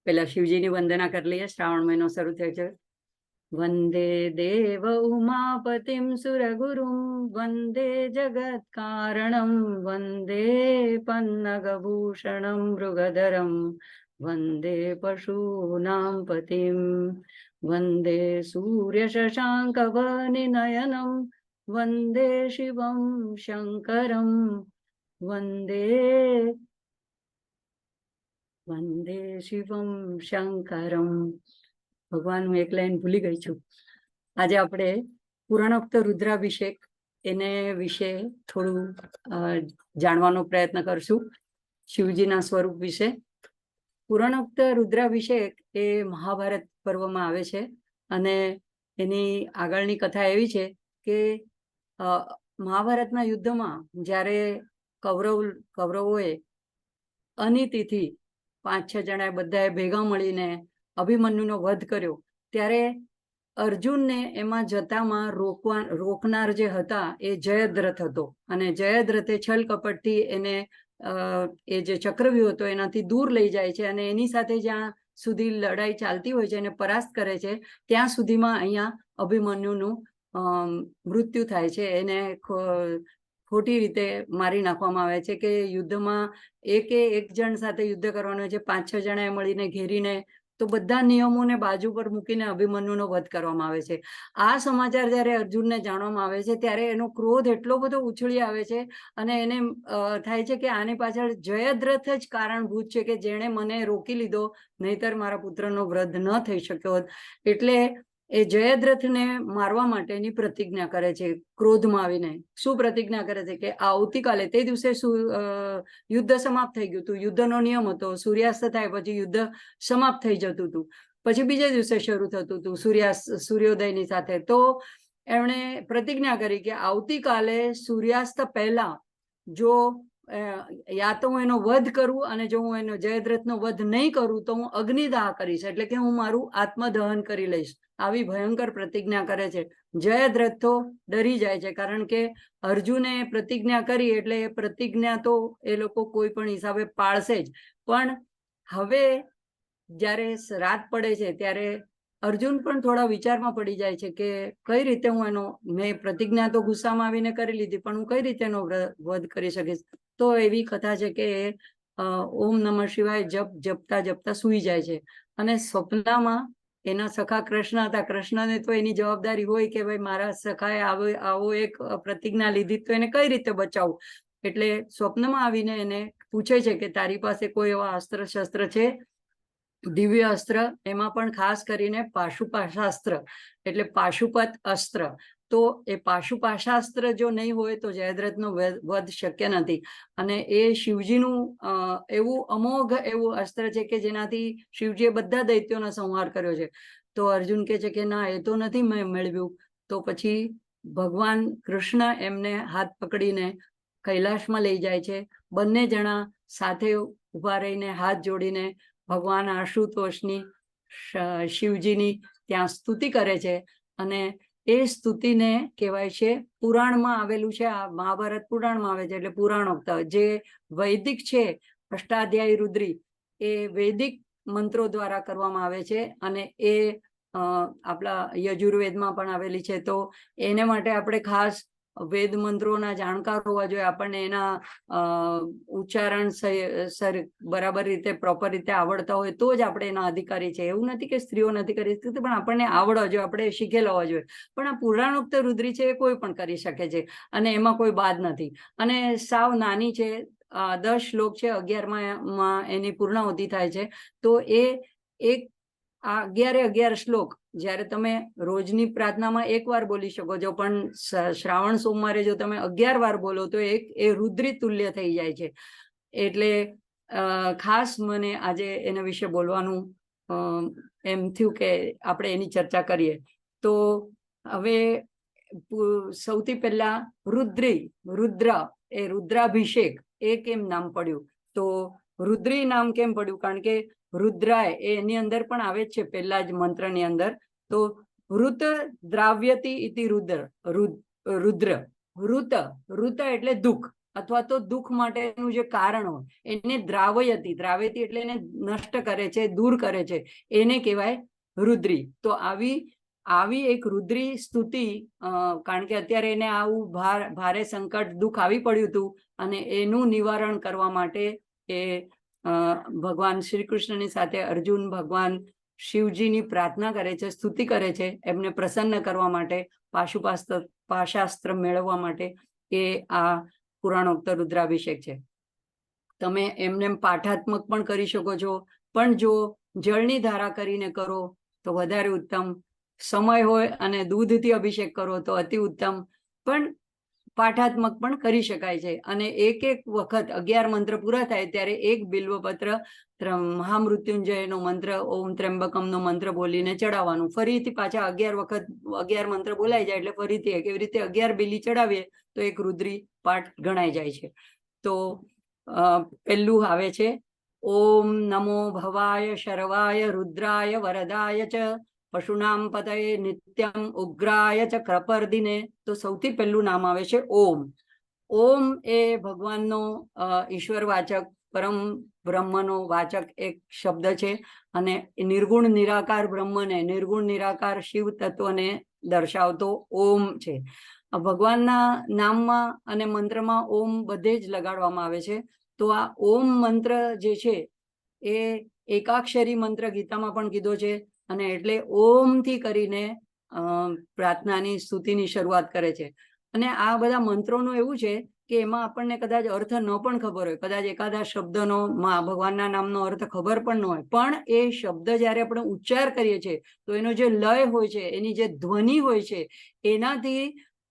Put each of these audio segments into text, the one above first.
પેલા શિવજીની વંદના કરી લઈએ. શ્રાવણ મહિનો શરૂ થયો છે. વંદે દેવ ઉમાપતિમ સુરગુરુમ વંદે જગત કારણમ વંદે પન્નગભૂષણમ મૃગધરમ વંદે પશૂનામ પતિમ વંદે સૂર્ય શશાંક વનિનયનમ વંદે શિવમ શંકરમ વંદે શિવમ શંકરમ. ભગવાન, હું એક લાઈન ભૂલી ગઈ છું. આજે આપણે પુરાણોક્ત રુદ્રાભિષેક એને વિશે થોડું જાણવાનો પ્રયત્ન કરશું, શિવજીના સ્વરૂપ વિશે. પુરાણોક્ત રુદ્રાભિષેક એ મહાભારત પર્વમાં આવે છે અને એની આગળની કથા એવી છે કે મહાભારતના યુદ્ધમાં જ્યારે કૌરવોએ અનિતિથી 5-6 જણાએ બધાએ ભેગા મળીને અભિમન્યુનો વધ કર્યો, ત્યારે અર્જુનને એમાં જતામાં રોકનાર જે હતા એ જયદ્રથ હતો. અને જયદ્રથે છલ કપટથી એને એ જે ચક્રવ્યૂહ હતો એનાથી દૂર લઈ જાય છે અને એની સાથે જ્યાં સુધી લડાઈ ચાલતી હોય છે એને પરાસ્ત કરે છે. ત્યાં સુધીમાં અહીંયા અભિમન્યુનું મૃત્યુ થાય છે. એને ખોટી રીતે મારી નાખવામાં આવે છે કે યુદ્ધમાં એક જણ સાથે યુદ્ધ કરવાનું છે, 5-6 જણાએ મળીને ઘેરીને, તો બધા નિયમોને બાજુ પર મૂકીને અભિમન્યુનો વધ કરવામાં આવે છે. આ સમાચાર જ્યારે અર્જુનને જાણવામાં આવે છે ત્યારે એનો ક્રોધ એટલો બધો ઉછળી આવે છે અને એને થાય છે કે આની પાછળ જયદ્રથ જ કારણભૂત છે કે જેણે મને રોકી લીધો, નહીતર મારા પુત્રનો વધ ન થઈ શક્યો હોત. એટલે એ જયદ્રથને મારવા માટેની પ્રતિજ્ઞા કરે છે. ક્રોધમાં આવીને શું પ્રતિજ્ઞા કરે છે કે આવતીકાલે, તે દિવસે યુદ્ધ સમાપ્ત થઈ ગયું હતું. યુદ્ધનો નિયમ હતો, સૂર્યાસ્ત થાય પછી યુદ્ધ સમાપ્ત થઈ જતું હતું, પછી બીજા દિવસે શરૂ થતું હતું સૂર્યોદયની સાથે. તો એમણે પ્રતિજ્ઞા કરી કે આવતીકાલે સૂર્યાસ્ત પહેલા જો યા તો હું એનો વધ કરું અને જો હું એનો જયદ્રથનો વધ નહીં કરું તો હું અગ્નિદાહ કરીશ, એટલે કે હું મારું આત્મદહન કરી લઈશ. આવી ભયંકર પ્રતિજ્ઞા કરે છે. જયદ્રથ તો ડરી જાય છે, કારણ કે અર્જુને પ્રતિજ્ઞા કરી એટલે એ પ્રતિજ્ઞા તો એ લોકો કોઈ પણ હિસાબે પાળશે જ. પણ હવે જ્યારે રાત પડે છે ત્યારે અર્જુન પણ થોડા વિચારમાં પડી જાય છે કે કઈ રીતે હું મેં પ્રતિજ્ઞા તો ગુસ્સામાં આવીને કરી લીધી, પણ હું કઈ રીતે એનો વધ કરી શકીશ. તો એવી કથા છે કે ઓમ નમઃ શિવાય જપતા જપતા સૂઈ જાય છે અને સ્વપ્નમાં એના સખા કૃષ્ણ હતા. કૃષ્ણને તો એની જવાબદારી હોય કે ભાઈ મારા સખાએ આવો એક પ્રતિજ્ઞા લીધી તો એને કઈ રીતે બચાવવું. એટલે સ્વપ્નમાં આવીને એને પૂછે છે કે તારી પાસે કોઈ એવા અસ્ત્ર શસ્ત્ર છે, દિવ્ય અસ્ત્ર, એમાં પણ ખાસ કરીને પાશુપાશાસ્ત્ર એટલે પાશુપત અસ્ત્ર. તો એ પાશુપાશાસ્ત્ર જો નહીં હોય તો જયદ્રથનો વધ શક્ય નથી. અને એ શિવજીનું એવું અમોઘ એવું અસ્ત્ર છે કે જેનાથી શિવજીએ બધા દૈત્યોનો સંહાર કર્યો છે. તો અર્જુન કહે છે કે ના, એ તો નથી મેં મેળવ્યું. તો પછી ભગવાન કૃષ્ણ એમને હાથ પકડીને કૈલાસમાં લઈ જાય છે. બંને જણા સાથે ઉભા રહીને હાથ જોડીને ભગવાન આશુતોષની, શિવજીની ત્યાં સ્તુતિ કરે છે. અને એ સ્તુતિને કહેવાય છે, પુરાણમાં આવેલું છે. આ મહાભારત પુરાણમાં આવે છે એટલે પુરાણોક્ત. જે વૈદિક છે અષ્ટાધ્યાયી રુદ્રી, એ વૈદિક મંત્રો દ્વારા કરવામાં આવે છે અને એ આપણા યજુર્વેદમાં પણ આવેલી છે. તો એને માટે આપણે ખાસ વેદ મંત્રોના જાણકાર હોવા જોઈએ. આપણને એના ઉચ્ચારણ બરાબર રીતે, પ્રોપર રીતે આવડતા હોય તો જ આપણે એના અધિકારી છે. એવું નથી કે સ્ત્રીઓ નથી કરી શકતી, પણ આપણને આવડવા જોઈએ, આપણે શીખેલા હોવા જોઈએ. પણ આ પુરાણોક્ત રુદ્રી છે એ કોઈ પણ કરી શકે છે અને એમાં કોઈ બાદ નથી. અને સાવ નાની છે, 10 શ્લોક છે, 11માં એની પૂર્ણાહુતિ થાય છે. તો એ 11 શ્લોક જ્યારે તમે રોજની પ્રાર્થનામાં 1 વાર બોલી શકો છો, પણ શ્રાવણ સોમવારે જો તમે 11 વાર બોલો તો એ રુદ્રી તુલ્ય થઈ જાય છે. એટલે ખાસ મને આજે એના વિશે બોલવાનું એમ થયું કે આપણે એની ચર્ચા કરીએ. તો હવે સૌથી પહેલા રુદ્ર એ રુદ્રાભિષેક એ કેમ નામ પડ્યું? તો રુદ્રી નામ કેમ પડ્યું? કારણ કે રુદ્રાય એની અંદર પણ આવે જ છે પહેલા જ મંત્રની અંદર. તો ઋત દ્રાવ્યતિ ઇતિ રુદ્ર. રુદ્ર એટલે દુઃખ અથવા તો દુઃખ માટેનું જે કારણ હોય એને દ્રાવયતી, દ્રાવયતી એટલે એને નષ્ટ કરે છે, દૂર કરે છે, એને કહેવાય રુદ્રી. તો આવી એક રુદ્રી સ્તુતિ, કારણ કે અત્યારે એને આવું ભારે સંકટ દુઃખ આવી પડ્યું હતું અને એનું નિવારણ કરવા માટે એ ભગવાન શ્રી કૃષ્ણની સાથે અર્જુન ભગવાન શિવજીની પ્રાર્થના કરે છે, સ્તુતિ કરે છે, એમને પ્રસન્ન કરવા માટે, પાશાસ્ત્ર મેળવવા માટે એ આ પુરાણોક્ત રુદ્રાભિષેક છે. તમે એમને પાઠાત્મક પણ કરી શકો છો, પણ જો જળની ધારા કરીને કરો તો વધારે ઉત્તમ. સમય હોય અને દૂધથી અભિષેક કરો તો અતિ ઉત્તમ, પણ પાઠાત્મક પણ કરી શકાય છે. અને એક વખત 11 મંત્ર પૂરા થાય ત્યારે એક બિલ્વપત્ર મહામૃત્યુંજયનો મંત્ર ઓમ ત્ર્યંબકમનો મંત્ર બોલીને ચડાવવાનું. ફરીથી પાછા 11 વખત 11 મંત્ર બોલાઈ જાય એટલે ફરીથી એવી રીતે 11 બિલી ચડાવીએ તો એક રુદ્રી પાઠ ગણાઈ જાય છે. તો પહેલું આવે છે ઓમ નમો ભવાય શર્વાય રુદ્રાય વરદાય ચ પશુનામ પતયે નિત્યમ ઉગ્રાય ચ કૃપર્દિને. તો સૌથી પહેલું નામ આવે છે ઓમ. ઓમ એ ભગવાનનો ઈશ્વરવાચક, પરમ બ્રહ્મનો વાચક એક શબ્દ છે અને નિર્ગુણ નિરાકાર બ્રહ્મને, નિર્ગુણ નિરાકાર શિવ તત્વને દર્શાવતો ઓમ છે. ભગવાનના નામમાં અને મંત્રમાં ઓમ બધે જ લગાડવામાં આવે છે. તો આ ઓમ મંત્ર જે છે એ એકાક્ષરી મંત્ર ગીતામાં પણ કીધો છે, અને એટલે ઓમથી કરીને પ્રાર્થનાની સ્તુતિની શરૂઆત કરે છે. અને આ બધા મંત્રોનું એવું છે કે એમાં આપણને કદાચ અર્થ ન પણ ખબર હોય, કદાચ એકાદા શબ્દનો ભગવાનના નામનો અર્થ ખબર પણ ન હોય, પણ એ શબ્દ જ્યારે આપણે ઉચ્ચાર કરીએ છીએ તો એનો જે લય હોય છે, એની જે ધ્વનિ હોય છે, એનાથી,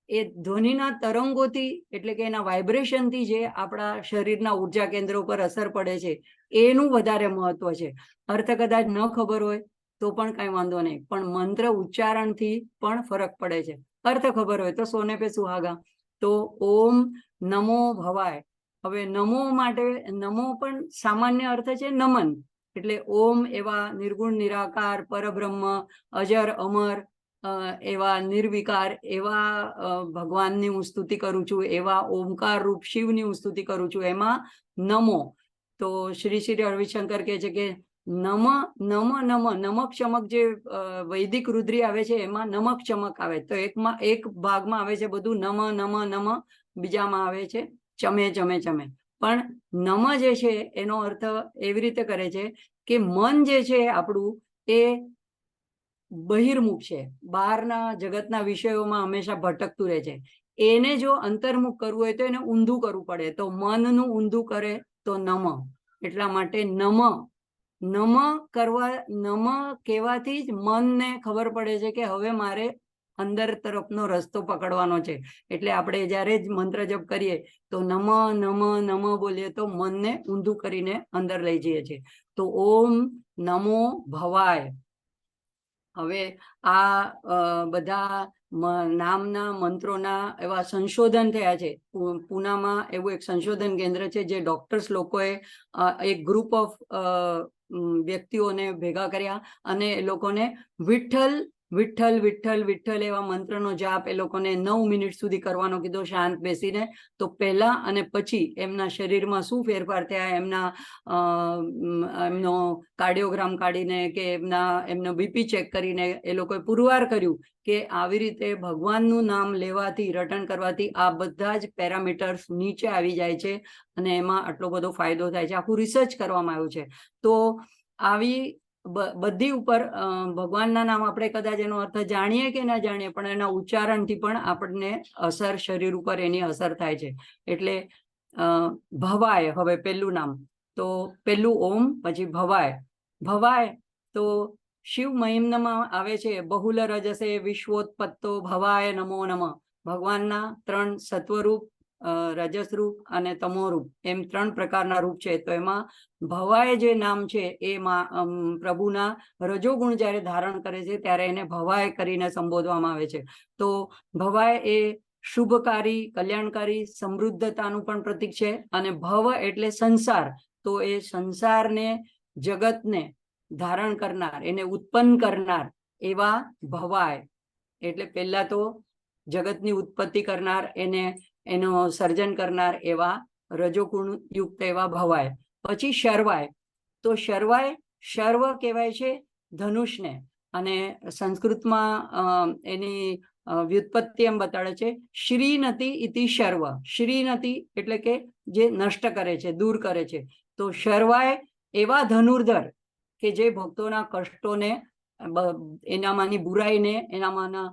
એ ધ્વનિના તરંગોથી, એટલે કે એના વાઇબ્રેશનથી જે આપણા શરીરના ઉર્જા કેન્દ્રો પર અસર પડે છે, એનું વધારે મહત્વ છે. અર્થ કદાચ ન ખબર હોય તો પણ કાંઈ વાંધો નહીં, પણ મંત્ર ઉચ્ચારણથી પણ ફરક પડે છે. અર્થ ખબર હોય તો સોને પે સુહાગા. તો ઓમ નમો ભવાય. હવે નમો માટે, નમો પણ સામાન્ય અર્થ છે નમન. એટલે ઓમ એવા નિર્ગુણ નિરાકાર પરબ્રહ્મ, અજર અમર, એવા નિર્વિકાર એવા ભગવાનની હું સ્તુતિ કરું છું, એવા ઓમકાર રૂપ શિવની હું સ્તુતિ કરું છું, એમાં નમો. તો શ્રી શ્રી રવિશંકર કહે છે કે નમ નમ નમ, નમક ચમક જે વૈદિક રુદ્રી આવે છે એમાં નમક ચમક આવે. તો એક ભાગમાં આવે છે બધું નમ નમ નમ, બીજામાં આવે છે ચમે ચમે ચમે. પણ નમ જે છે એનો અર્થ એવી રીતે કરે છે કે મન જે છે આપણું એ બહિર્મુખ છે, બહારના જગતના વિષયોમાં હંમેશા ભટકતું રહે છે. એને જો અંતર્મુખ કરવું હોય તો એને ઊંધું કરવું પડે. તો મનનું ઊંધું કરે તો નમ. એટલા માટે નમ કરવા, નમ કહેવાથી જ મનને ખબર પડે છે કે હવે મારે અંદર તરફનો રસ્તો પકડવાનો છે. એટલે આપણે જ્યારે જ મંત્ર જપ કરીએ તો નમ નમ નમ બોલીએ તો મનને ઊંધું કરીને અંદર લઈ જઈએ છીએ. તો ઓમ નમો ભવાય. હવે આ બધા નામના મંત્રોના એવા સંશોધન થયા છે. પૂનામાં એવું એક સંશોધન કેન્દ્ર છે જે ડોક્ટર્સ લોકોએ એક ગ્રુપ ઓફ વ્યક્તિઓને ભેગા કર્યા અને એ લોકોને વિઠ્ઠલ વિઠ્ઠલ વિઠ્ઠલ વિઠ્ઠલ એવા મંત્રનો જાપ એ લોકોને 9 મિનિટ સુધી કરવાનો કીધો, શાંત બેસીને. તો પહેલા અને પછી એમના શરીરમાં શું ફેરફાર થયા, એમનો કાર્ડિયોગ્રામ કાઢીને કે એમનો બીપી ચેક કરીને એ લોકોએ પુરવાર કર્યું કે આવી રીતે ભગવાનનું નામ લેવાથી, રટણ કરવાથી આ બધા જ પેરામીટર્સ નીચે આવી જાય છે અને એમાં આટલો બધો ફાયદો થાય છે. આખું રિસર્ચ કરવામાં આવ્યું છે. તો આવી બધી ઉપર ભગવાનના નામ આપણે કદાચ એનો અર્થ જાણીએ કે ના જાણીએ, પણ એના ઉચ્ચારણથી પણ આપણને અસર, શરીર ઉપર એની અસર થાય છે. એટલે ભવાય હવે પહેલું નામ. તો પહેલું ઓમ, પછી ભવાય. ભવાય તો શિવ મહિમ્નમાં આવે છે બહુલ રજસે વિશ્વોત્પત્તો ભવાય નમો નમઃ. ભગવાનના 3 સત્વરૂપ, રજસરૂપ અને તમોરૂપ, એમ 3 પ્રકારના રૂપ છે. તો એમાં ભવાય જે નામ છે એ પ્રભુના રજોગુણ જ્યારે ધારણ કરે છે ત્યારે એને ભવાય કરીને સંબોધવામાં આવે છે. તો ભવાય એ શુભકારી, કલ્યાણકારી, સમૃદ્ધતાનું પણ પ્રતીક છે. અને ભવ એટલે સંસાર. તો એ સંસારને, જગતને ધારણ કરનાર, એને ઉત્પન્ન કરનાર એવા ભવાય. એટલે પહેલા તો જગતની ઉત્પત્તિ કરનાર એને એનો સર્જન કરનાર એવા રજોગુણ યુક્ત એવા ભવાય. પછી શર્વાય. તો શર્વાય શર્વ કહેવાય છે ધનુષને, અને સંસ્કૃતમાં એની વ્યુત્પત્તિ એમ બતાડે છે, શ્રીનતિ ઇતિ શર્વ. શ્રીનતિ એટલે કે જે નષ્ટ કરે છે, દૂર કરે છે. તો શર્વાય એવા ધનુર્ધર કે જે ભક્તોના કષ્ટોને, એનામાંની બુરાઈને, એનામાંના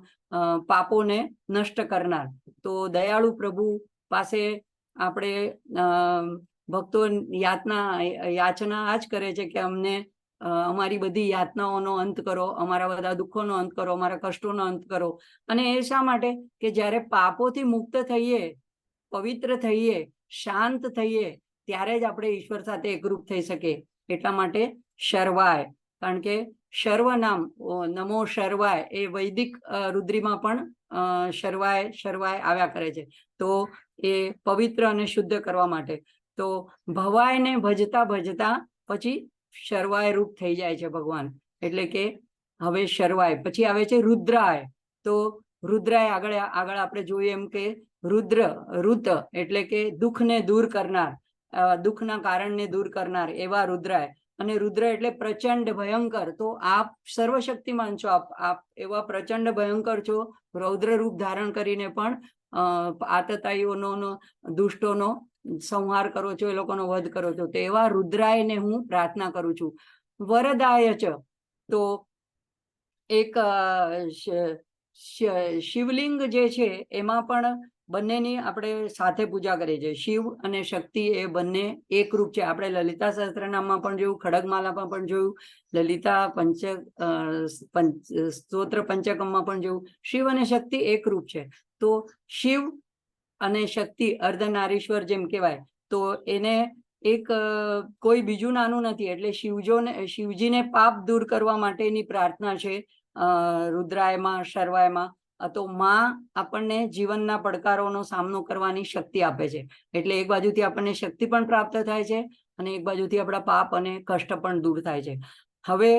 પાપોને નષ્ટ કરનાર. તો દયાળુ પ્રભુ પાસે આપણે ભક્તો યાચના આ જ કરે છે કે અમને અમારી બધી યાતનાઓનો અંત કરો, અમારા બધા દુઃખોનો અંત કરો, અમારા કષ્ટોનો અંત કરો. અને એ શા માટે? કે જ્યારે પાપોથી મુક્ત થઈએ, પવિત્ર થઈએ, શાંત થઈએ, ત્યારે જ આપણે ઈશ્વર સાથે એકરૂપ થઈ શકીએ. એટલા માટે શર્વાય. કારણ કે શર્વનામ નમો શર્વાય એ વૈદિક રુદ્રીમાં પણ શર્વાય શર્વાય આવ્યા કરે છે. તો એ પવિત્ર અને શુદ્ધ કરવા માટે. તો ભવાયને ભજતા ભજતા પછી શર્વાય રૂપ થઈ જાય છે ભગવાન. એટલે કે હવે શર્વાય પછી આવે છે રુદ્રાય. તો રુદ્રાય આગળ આપણે જોઈએ એમ કે રુત એટલે કે દુઃખને દૂર કરનાર, દુઃખના કારણને દૂર કરનાર એવા રુદ્રાય. અને રુદ્ર એટલે પ્રચંડ ભયંકર. તો આપ સર્વશક્તિમાન છો, આપ એવા પ્રચંડ ભયંકર છો, રૌદ્ર રૂપ ધારણ કરીને પણ આતતાઈઓનો, દુષ્ટોનો સંહાર કરો છો, એ લોકોનો વધ કરો છો. તો એવા રુદ્રાયને હું પ્રાર્થના કરું છું. વરદાય ચ. તો એક શિવલિંગ જે છે એમાં પણ બંનેની આપણે સાથે પૂજા કરીએ છીએ. શિવ અને શક્તિ એ બંને એકરૂપ છે. આપણે લલિતા સહસ્ત્રનામમાં પણ જોયું, ખડગમાલામાં પણ જોયું, લલિતા સ્તોત્ર પંચકમમાં પણ જોયું. શિવ અને શક્તિ એકરૂપ છે. તો શિવ અને શક્તિ અર્ધનારીશ્વર જેમ કહેવાય. તો એને એક કોઈ બીજું નાનું નથી. એટલે શિવજીને પાપ દૂર કરવા માટેની પ્રાર્થના છે રુદ્રાયમાં, શર્વાયમાં. તો માં આપણને જીવનના પડકારોનો સામનો કરવાની શક્તિ આપે છે. એટલે એક બાજુથી આપણને શક્તિ પણ પ્રાપ્ત થાય છે, અને એક બાજુથી આપણા પાપ અને કષ્ટ પણ દૂર થાય છે. હવે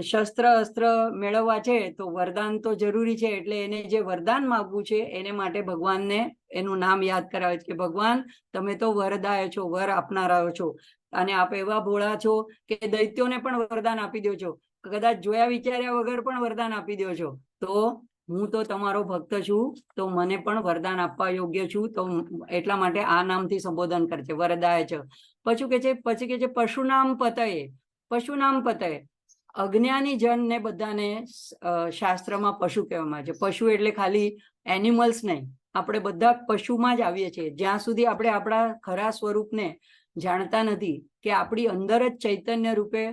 શસ્ત્ર અસ્ત્ર મેળવવા છે તો વરદાન તો જરૂરી છે. એટલે એને જે વરદાન માગવું છે એને માટે ભગવાનને એનું નામ યાદ કરાવે છે કે ભગવાન તમે તો વરદાય છો, વર આપનારા છો. અને આપ એવા ભોળા છો કે દૈત્યોને પણ વરદાન આપી દો છો, કદાચ જોયા વિચાર્યા વગર પણ વરદાન આપી દો છો. તો હું તો તમારો ભક્ત છું, તો મને પણ વરદાન આપવા યોગ્ય છું. તો એટલા માટે આ નામથી સંબોધન કરે છે, વરદાય છે. પછી કે છે પશુનામ પતયે. પશુનામ પતયે અજ્ઞાની જનને બધાને શાસ્ત્રમાં પશુ કહેવામાં આવે છે. પશુ એટલે ખાલી એનિમલ્સ નહીં, આપણે બધા પશુમાં જ આવીએ છીએ. જ્યાં સુધી આપણે આપણા ખરા સ્વરૂપને જાણતા નથી કે આપણી અંદર જ ચૈતન્ય રૂપે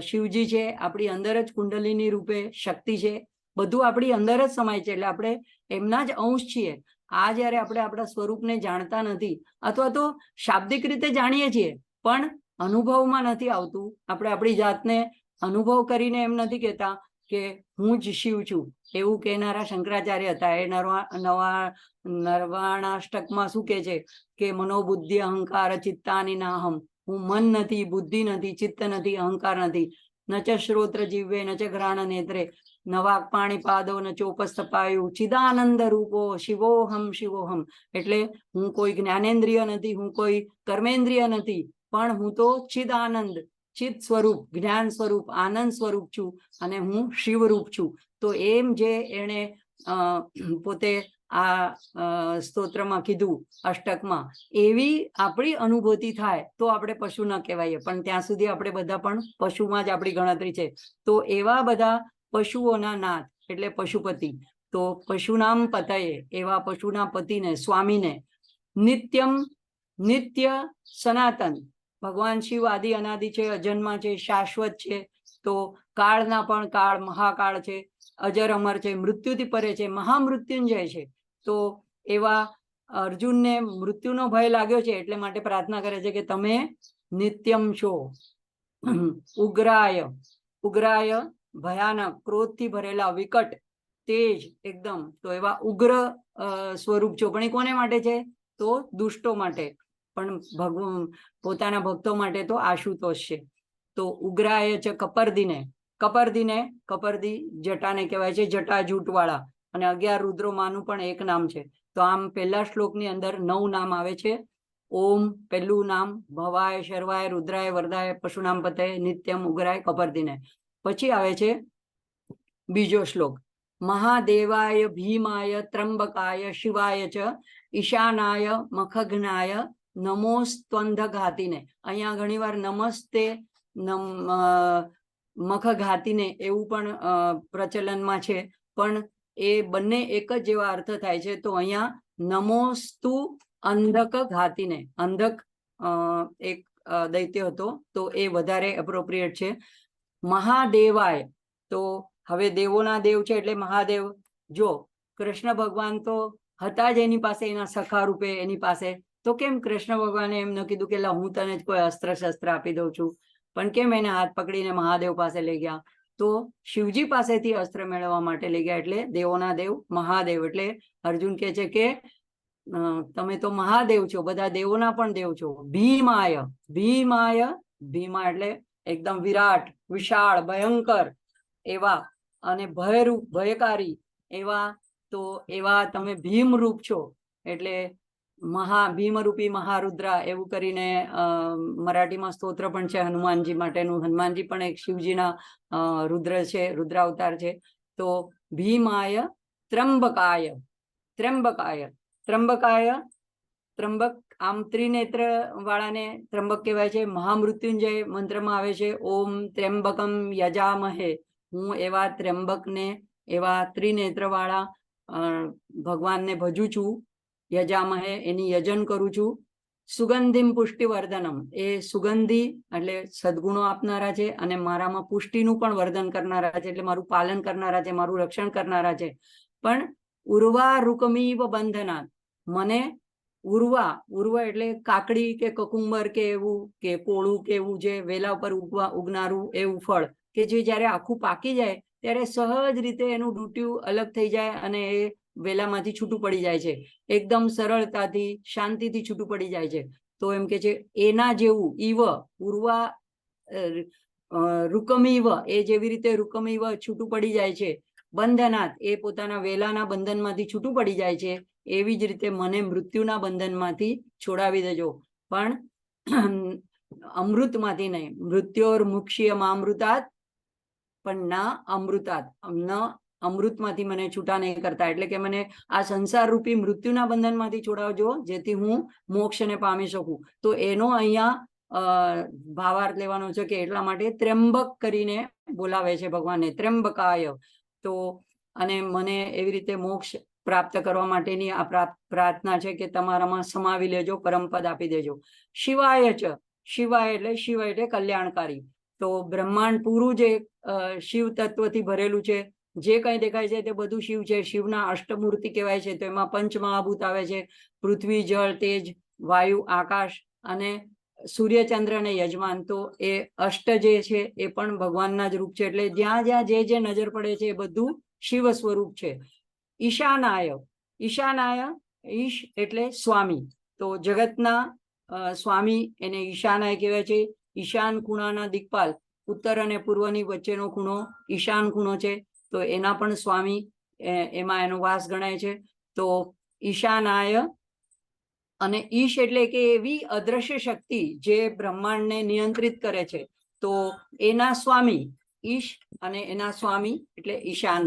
શિવજી છે, આપણી અંદર જ કુંડલિની રૂપે શક્તિ છે, બધું આપણી અંદર જ સમાય છે. એટલે આપણે એમના જ અંશ છીએ. આ જ્યારે આપણે આપણા સ્વરૂપને જાણતા નથી, અથવા તો શાબ્દિક રીતે જાણીએ છીએ પણ અનુભવમાં નથી આવતું, આપણે આપણી જાતને અનુભવ કરીને એમ નથી કહેતા કે હું જ શિવ છું. એવું કહેનારા શંકરાચાર્ય હતા. એ નર્વાણાષ્ટકમાં શું કહે છે કે મનોબુદ્ધિ અહંકાર ચિત્તાની નાહમ. હું મન નથી, બુદ્ધિ નથી, ચિત્ત નથી, અહંકાર નથી. ન ચ શ્રોત્ર જીવે ન ચ ઘ્રાણ નેત્રે ન વાક પાણી પાદો ન ચોપસ્થપાયું ચિદાનંદ રૂપો શિવોહમ શિવોહમ. એટલે હું કોઈ જ્ઞાનેન્દ્રિય નથી, હું કોઈ કર્મેન્દ્રિય નથી, પણ હું તો ચિદાનંદ, ચિત્ત સ્વરૂપ, જ્ઞાન સ્વરૂપ, આનંદ સ્વરૂપ છું, અને હું શિવરૂપ છું. તો એમ જે એને પોતે આ સ્તોત્રમાં કીધું, અષ્ટકમાં, એવી આપણી અનુભૂતિ થાય તો આપણે પશુ ન કહેવાય. પણ ત્યાં સુધી આપણે બધા પણ પશુમાં જ આપણી ગણતરી છે. તો એવા બધા પશુઓના નાથ એટલે પશુપતિ. તો પશુનામ પતયે એવા પશુના પતિને, સ્વામીને, નિત્યમ નિત્ય સનાતન. ભગવાન શિવ આદિ અનાદિ છે, અજન્મા છે, શાશ્વત છે. તો કાળના પણ કાળ, મહાકાળ છે, અજર અમર છે, મૃત્યુથી પરે છે, મહામૃત્યુંજય છે. તો એવા અર્જુનને મૃત્યુનો ભય લાગ્યો છે, એટલે માટે પ્રાર્થના કરે છે કે તમે નિત્યમ છો. ઉગ્રાય, ઉગ્રાય ભયાનક, ક્રોધથી ભરેલા, વિકટ, તેજ એકદમ. તો એવા ઉગ્ર સ્વરૂપ છો. પણ એ કોને માટે છે? તો દુષ્ટો માટે. પણ ભગવાન પોતાના ભક્તો માટે તો આશુતોષ છે. તો ઉગ્રાય છે કપર્દીને. કપર્દી જટાને કહેવાય છે, જટા જૂટ વાળા. અને 11 રુદ્રો માનું પણ એક નામ છે. તો આમ પહેલા શ્લોકની અંદર 9 નામ આવે છે. ઓમ પહેલું નામ, ભવાય, શર્વાય, રુદ્રાય, વરદાય, પશુનામ પતે, નિત્યમ, ઉગ્રાય, કપર્દિને. પછી આવે છે બીજો શ્લોક, મહાદેવાય, ભીમાય, ત્રંબકાય, શિવાય ચ, ઈશાનાય, મખઘ્નાય, નમોસ્ત્વંધઘાતિને. અહીંયા ઘણીવાર નમસ્તે મખઘાતિને એવું પણ પ્રચલનમાં છે, પણ એ બંને એક જ જેવા અર્થ થાય છે. તો અહીંયા નમોસ્તુ અંધક ઘાતિને, અંધક એક દૈત્ય હતો, તો એ વધારે એપ્રોપ્રિએટ છે. મહાદેવાય, તો હવે દેવોના દેવ છે એટલે મહાદેવ. જો કૃષ્ણ ભગવાન તો હતા જ એની પાસે, એના સખા રૂપે એની પાસે, તો કેમ કૃષ્ણ ભગવાને એમ ન કીધું કે હું તને જ કોઈ અસ્ત્ર શસ્ત્ર આપી દઉં છું, પણ કેમ એને હાથ પકડીને મહાદેવ પાસે લઈ ગયા? તો શિવજી પાસેથી અસ્ત્ર મેળવવા માટે લઈ ગયા, એટલે દેવોના દેવ મહાદેવ. એટલે અર્જુન કહે છે કે તમે તો મહાદેવ છો, બધા દેવોના પણ દેવ છો. ભીમાય, ભીમાય, ભીમા એટલે એકદમ વિરાટ, વિશાળ, ભયંકર એવા, અને ભયરૂપ, ભયકારી એવા, તો એવા તમે ભીમરૂપ છો. એટલે ભીમરૂપી મહારુદ્રા એવું કરીને મરાઠીમાં સ્તોત્ર પણ છે હનુમાનજી માટેનું. હનુમાનજી પણ એક શિવજીના રુદ્ર છે, રુદ્રાવતાર છે. તો ભીમાય, ત્રંબકાય, ત્રંબકાય, ત્રંબકાય, ત્રંબક આમ ત્રિનેત્ર વાળાને ત્રંબક કહેવાય છે. મહામૃત્યુંજય મંત્રમાં આવે છે, ઓમ ત્ર્યંબકમ યજામહે. હું એવા ત્ર્યંબકને, એવા ત્રિનેત્ર વાળા ભગવાનને ભજું છું. યજામહે, એની યજન કરું છું. સુગંધિમ પુષ્ટિવર્ધનમ, એ સુગંધી એટલે સદગુણો આપનારા છે, અને મારામાં પુષ્ટિનું પણ વર્ધન કરનારા છે, એટલે મારું પાલન કરનારા છે, મારું રક્ષણ કરનારા છે. પણ ઉર્વા રૂકમીવ બંધનાત, મને ઉર્વા, ઉર્વા એટલે કાકડી કે કકુંબર કે એવું, કે કોળું કે એવું જે વેલા ઉપર ઉગનારું એવું ફળ, કે જે જ્યારે આખું પાકી જાય ત્યારે સહજ રીતે એનું ડૂટ્યું અલગ થઈ જાય, અને એ વેલામાંથી છૂટું પડી જાય છે, એકદમ સરળતાથી, શાંતિથી છૂટું પડી જાય છે. તો એમ કે છે એના જેવું, ઈવ ઉર્વા રૂકમીવ, એ જેવી રીતે રૂકમીવ છૂટું પડી જાય છે, બંધનાથ એ પોતાના વેલાના બંધનમાંથી છૂટું પડી જાય છે, એવી જ રીતે મને મૃત્યુના બંધનમાંથી છોડાવી દેજો. પણ અમૃતમાંથી નહીં. મૃત્યોર મુક્ષ્યમામૃતાત, પણ ના અમૃતાત, ન અમૃતમાંથી મને છૂટા નહીં કરતા. એટલે કે મને આ સંસાર રૂપી મૃત્યુના બંધનમાંથી છોડાવજો, જેથી હું મોક્ષને પામી શકું. તો એનો અહીંયા ભાવાર્થ લેવાનો છે કે એટલા માટે ત્ર્યંબક કરીને બોલાવે છે ભગવાનને, ત્ર્યંબકાય. તો અને મને એવી રીતે મોક્ષ પ્રાપ્ત કરવા માટેની આ પ્રાર્થના છે કે તમારામાં સમાવી લેજો, પરમપદ આપી દેજો. શિવાય ચ, શિવાય એટલે શિવ એટલે કલ્યાણકારી. તો બ્રહ્માંડ પૂરું જે શિવ તત્વથી ભરેલું છે, જે કંઈ દેખાય છે તે બધું શિવ છે. શિવના અષ્ટમૂર્તિ કહેવાય છે. તો એમાં પંચમહાભૂત આવે છે, પૃથ્વી, જળ, તેજ, વાયુ, આકાશ અને સૂર્યચંદ્ર અને યજમાન. તો એ અષ્ટ જે છે એ પણ ભગવાનના જ રૂપ છે. એટલે જ્યાં જ્યાં જે નજર પડે છે એ બધું શિવ સ્વરૂપ છે. ઈશાનાય, ઈશાનાય, ઈશ એટલે સ્વામી. તો જગતના સ્વામી એને ઈશાનાય કહેવાય છે. ઈશાન ખૂણાના દિક્પાલ, ઉત્તર અને પૂર્વની વચ્ચેનો ખૂણો ઈશાન ખૂણો છે. તો એના પણ સ્વામી, એમાં એનો વાસ ગણાય છે. તો ઈશાનાય, અને ઈશ એટલે કે એવી અદ્રશ્ય શક્તિ જે બ્રહ્માંડને નિયંત્રિત કરે છે. તો એના સ્વામી ઈશ, અને એના સ્વામી એટલે ઈશાન,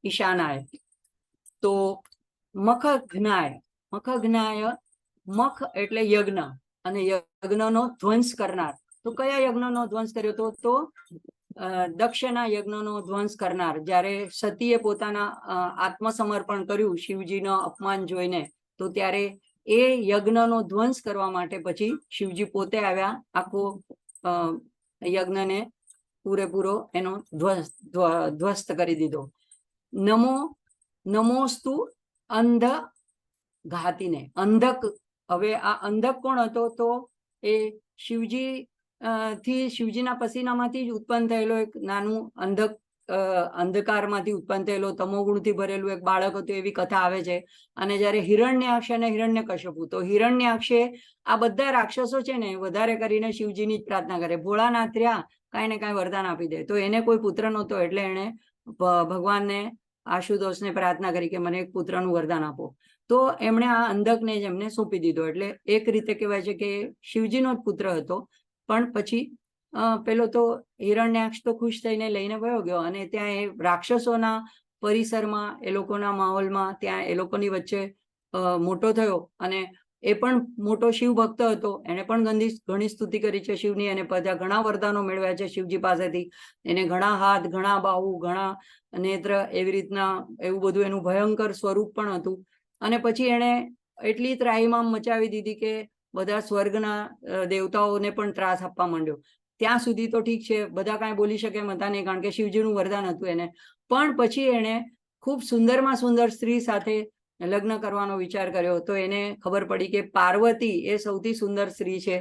ઈશાનાય. તો મખઘ્નાય, મખઘ્નાય, મખ એટલે યજ્ઞ, અને યજ્ઞનો ધ્વંસ કરનાર. તો કયા યજ્ઞનો ધ્વંસ કર્યો? તો દક્ષના યજ્ઞનો ધ્વંસ કરનાર. જ્યારે સતીએ પોતાના આત્મસમર્પણ કર્યું શિવજીનો અપમાન જોઈને, તો ત્યારે એ યજ્ઞનો ધ્વંસ કરવા માટે પછી શિવજી પોતે આવ્યા, આખો યજ્ઞને પૂરેપૂરો એનો ધ્વસ્ત કરી દીધો. નમોસ્તુ અંધ ઘાતીને, અંધક. હવે આ અંધક કોણ હતો? તો એ શિવજી થી, શિવજીના પસીનામાંથી જ ઉત્પન્ન થયેલો એક નાનું અંધક, અંધકારમાંથી ઉત્પન્ન થયેલો તમોગુણથી ભરેલું એક બાળક હતું, એવી કથા આવે છે. અને જ્યારે હિરણ્યાક્ષ અને હિરણ્યકશ્યપુ, તો હિરણ્યાક્ષે આ બધા રાક્ષસો છે ને વધારે કરીને શિવજીની જ પ્રાર્થના કરે. ભોળાનાથ રહ્યા, કાંઈ ને કાંઈ વરદાન આપી દે. તો એને કોઈ પુત્ર નહોતો, એટલે એને ભગવાનને આશુતોષને પ્રાર્થના કરી કે મને એક પુત્રનું વરદાન આપો. તો એમણે આ અંધકને જ એમને સોંપી દીધો. એટલે એક રીતે કહેવાય છે કે શિવજીનો જ પુત્ર હતો. પણ પછી પેલો તો હિરણ્યાક્ષ તો ખુશ થઈને લઈને વયો ગયો, અને ત્યાં એ રાક્ષસોના પરિસરમાં, એ લોકોના માહોલમાં, ત્યાં એ લોકોની વચ્ચે મોટો થયો, અને એ પણ મોટો શિવ ભક્ત હતો. એને પણ ઘણી સ્તુતિ કરી છે શિવની, અને બધા ઘણા વરદાનો મેળવ્યા છે શિવજી પાસેથી. એને ઘણા હાથ, ઘણા બાહુ, ઘણા નેત્ર, એવી રીતના એવું બધું એનું ભયંકર સ્વરૂપ પણ હતું. અને પછી એને એટલી ત્રાહિમામ મચાવી દીધી કે બધા સ્વર્ગના દેવતાઓને પણ ત્રાસ આપવા માંડ્યો. ત્યાં સુધી તો ઠીક છે, બધા કાંઈ બોલી શકે એમ હતા નહીં, કારણ કે શિવજીનું વરદાન હતું એને. પણ પછી એને ખૂબ સુંદરમાં સુંદર સ્ત્રી સાથે લગ્ન કરવાનો વિચાર કર્યો. તો એને ખબર પડી કે પાર્વતી એ સૌથી સુંદર સ્ત્રી છે,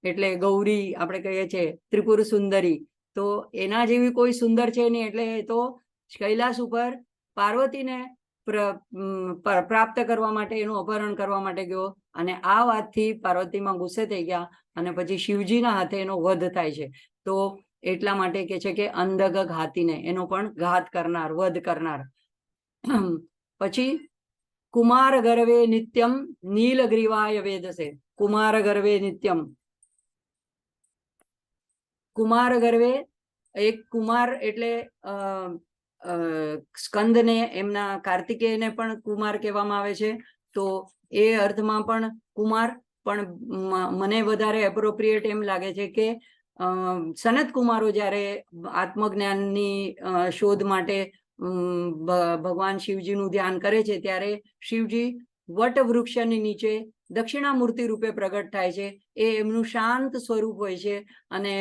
એટલે ગૌરી આપણે કહીએ છીએ, ત્રિપુર સુંદરી. તો એના જેવી કોઈ સુંદર છે નહીં, એટલે એ તો કૈલાસ ઉપર પાર્વતીને પ્રાપ્ત કરવા માટે, એનું અપહરણ કરવા માટે ગયો. અને આ વાતથી પાર્વતીમાં ગુસ્સે થઈ ગયા, અને પછી શિવજીના હાથે એનો વધ થાય છે. તો એટલા માટે કે છે કે અંધક ઘાતીને, એનો પણ ઘાત કરનાર, વધ કરનાર. પછી કુમાર ગર્વે નિત્યમ નીલગ્રીવાય વેદસે. કુમાર ગર્વે નિત્યમ, કુમાર ગર્વે, એક કુમાર એટલે સ્કંદને, એમના કાર્તિકેયને પણ કુમાર કહેવામાં આવે છે. તો એ અર્થમાં પણ કુમાર, પણ મને વધારે એપ્રોપ્રિએટ એમ લાગે છે કે સનત કુમારો જ્યારે આત્મજ્ઞાનની શોધ માટે ભગવાન શિવજીનું ધ્યાન કરે છે, ત્યારે શિવજી વટવૃક્ષની નીચે દક્ષિણામૂર્તિ રૂપે પ્રગટ થાય છે. એ એમનું શાંત સ્વરૂપ હોય છે, અને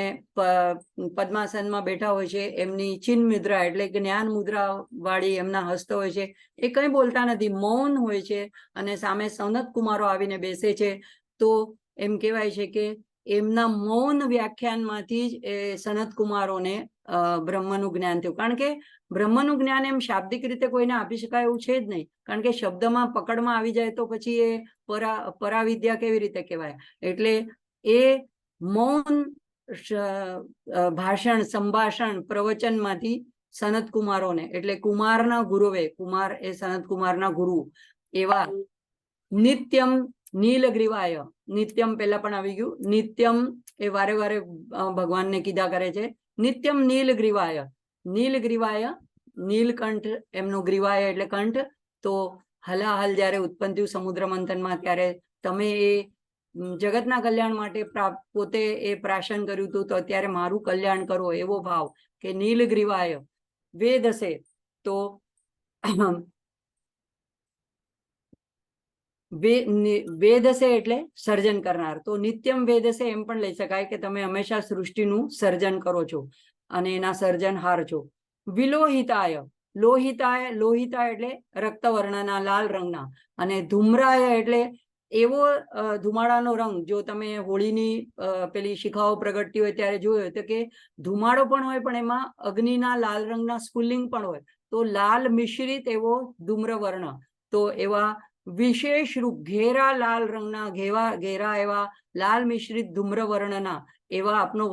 પદ્માસનમાં બેઠા હોય છે. એમની ચિન્હ મુદ્રા એટલે જ્ઞાન મુદ્રા વાળી એમના હસ્ત હોય છે. એ કંઈ બોલતા નથી, મૌન હોય છે, અને સામે સનત કુમારો આવીને બેસે છે. તો એમ કહેવાય છે કે એમના મૌન વ્યાખ્યાનમાંથી જ એ સનત કુમારોને બ્રહ્મનું જ્ઞાન થયું. કારણ કે બ્રહ્મનું જ્ઞાન એમ શાબ્દિક રીતે કોઈને આપી શકાય એવું છે જ નહીં, કારણ કે શબ્દમાં પકડમાં આવી જાય તો પછી એ પરાવિદ્યા કેવી રીતે કહેવાય. એટલે એ મૌન ભાષણ, સંભાષણ, પ્રવચનમાંથી સનત કુમારોને, એટલે કુમારના ગુરુવે, કુમાર એ સનત કુમારના ગુરુ એવા નિત્યમ નીલગ્રીવાય. નિત્યમ પહેલા પણ આવી ગયું. નિત્યમ એ વારે વારે ભગવાનને કીધા કરે છે. નિત્યમ નીલગ્રીવાય. નીલગ્રીવાય, નીલકંઠ એમનો, ગ્રીવાય એટલે કંઠ. તો હલાહલ જ્યારે ઉત્પન્ન થયું સમુદ્ર મંથનમાં, ત્યારે તમે એ જગતના કલ્યાણ માટે પોતે એ પ્રાશન કર્યું હતું, તો અત્યારે મારું કલ્યાણ કરો, એવો ભાવ કે નીલગ્રીવાય વેદસે. તો વેદસે એટલે સર્જન કરનાર. તો નિત્યમ વેદસે એમ પણ લઈ શકાય કે તમે હંમેશા સૃષ્ટિનું સર્જન કરો છો અને એના સર્જનહાર છો. વિલોહિતાય, લોહિતાય, લોહિતાય એટલે રક્તવર્ણના, લાલ રંગના. અને ધૂમ્રાય એટલે એવો ધુમાડાનો રંગ, જો તમે હોળીની પેલી શિખાઓ પ્રગટતી હોય ત્યારે જોયો તો કે ધુમાડો પણ હોય, પણ એમાં અગ્નિના લાલ રંગના સ્ફુલ્લિંગ પણ હોય. તો લાલ મિશ્રિત એવો ધૂમ્રવર્ણ. તો એવા વિશેષ રૂપ, ઘેરા લાલ રંગના, ઘેરા એવા લાલ મિશ્રિત ધૂમ્રવર્ણના એવા આપનો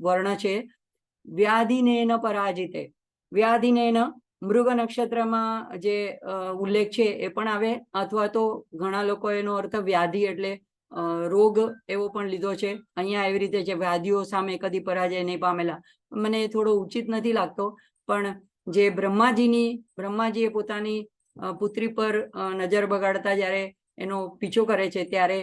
વર્ણ છે. વ્યાધિનેન પરાજિતે. વ્યાધિનેન મૃગ નક્ષત્રમાં જે ઉલ્લેખ છે એ પણ આવે, અથવા તો ઘણા લોકો એનો અર્થ વ્યાધિ એટલે રોગ એવો પણ લીધો છે. અહીંયા એવી રીતે છે, વ્યાધિઓ સામે કદી પરાજય નહીં પામેલા. મને થોડો ઉચિત નથી લાગતો, પણ જે બ્રહ્માજીએ પોતાની પુત્રી પર નજર બગાડતા જ્યારે એનો પીછો કરે છે, ત્યારે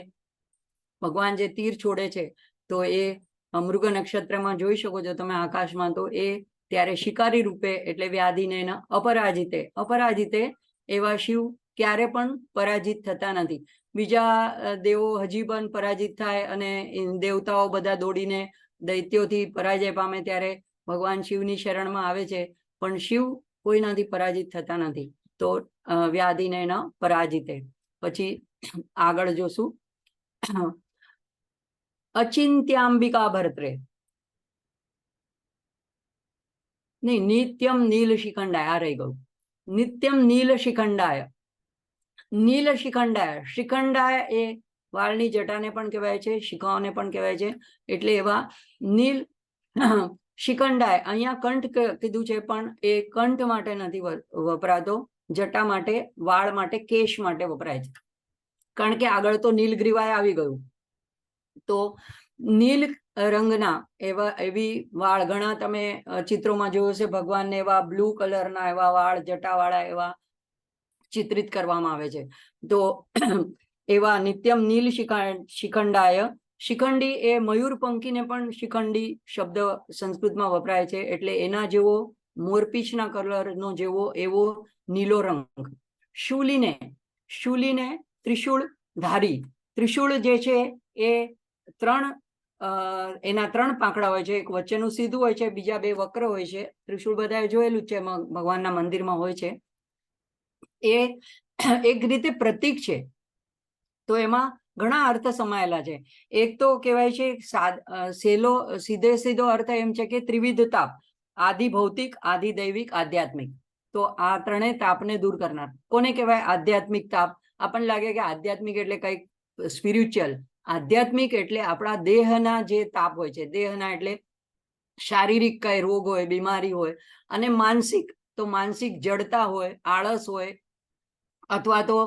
ભગવાન જે તીર છોડે છે, તો એ મૃગ નક્ષત્રમાં જોઈ શકો છો તમે આકાશમાં. તો એ ત્યારે શિકારી રૂપે, એટલે વ્યાધિને અપરાજિતે. અપરાજિતે એવા શિવ ક્યારે પણ પરાજિત થતા નથી. બીજા દેવો હજી પણ પરાજિત થાય, અને દેવતાઓ બધા દોડીને દૈત્યોથી પરાજય પામે, ત્યારે ભગવાન શિવની શરણમાં આવે છે, પણ શિવ કોઈનાથી પરાજિત થતા નથી. તો વ્યાધિને પરાજિતે. પછી આગળ જોશું, અચિંત્યાંબિકા ભર્ત્રે. નહીં, નિત્યમ નીલ શિખંડાય, આ રહી ગયું. નિત્યમ નીલ શિખંડાય. નીલ શિખંડાય, શિખંડાય એ વાળની જટાને પણ કહેવાય છે, શિખાઓને પણ કહેવાય છે. એટલે એવા નીલ શિખંડાય. અહીંયા કંઠ કીધું છે, પણ એ કંઠ માટે નથી વપરાતો, જટા માટે, વાળ માટે, કેશ માટે વપરાય છે. કારણ કે આગળ તો નીલગ્રીવાય આવી ગયું, તો નીલ રંગના એવી વાળ ઘણા તમે ચિત્રોમાં જોયું છે, ભગવાનને એવા બ્લુ કલરના એવા વાળ જટાવાળા એવા ચિત્રિત કરવામાં આવે છે. તો એવા નિત્યમ નીલ શિખંડાય, શિખંડી એ મયુરપંખીને પણ શિખંડી શબ્દ સંસ્કૃતમાં વપરાય છે, એટલે એના જેવો મોરપીંછના કલરનો જેવો એવો નીલો રંગ. શૂલીને ત્રિશૂળ ધારી. ત્રિશૂળ જે છે એ એના 3 પાંખડા હોય છે, એક વચ્ચેનું સીધું હોય છે, બીજા 2 વક્ર હોય છે. ત્રિશૂળ બધાએ જોયેલું જ છે, ભગવાનના મંદિરમાં હોય છે. એ એક રીતે પ્રતીક છે. તો એમાં ઘણા અર્થ સમાયેલા છે. એક તો કહેવાય છે સીધો અર્થ એમ છે કે ત્રિવિધ તાપ, આદિ ભૌતિક, આદિ દૈવિક, આધ્યાત્મિક. તો આ ત્રણેય તાપને દૂર કરનાર. કોને કહેવાય આધ્યાત્મિક તાપ? આપણને લાગે કે આધ્યાત્મિક એટલે કંઈક સ્પિરિચ્યુઅલ. આધ્યાત્મિક એટલે આપણા દેહના જે તાપ હોય છે, દેહના એટલે શારીરિક કઈ રોગ હોય, બીમારી હોય, અને માનસિક તો માનસિક જડતા હોય, આળસ હોય, અથવા તો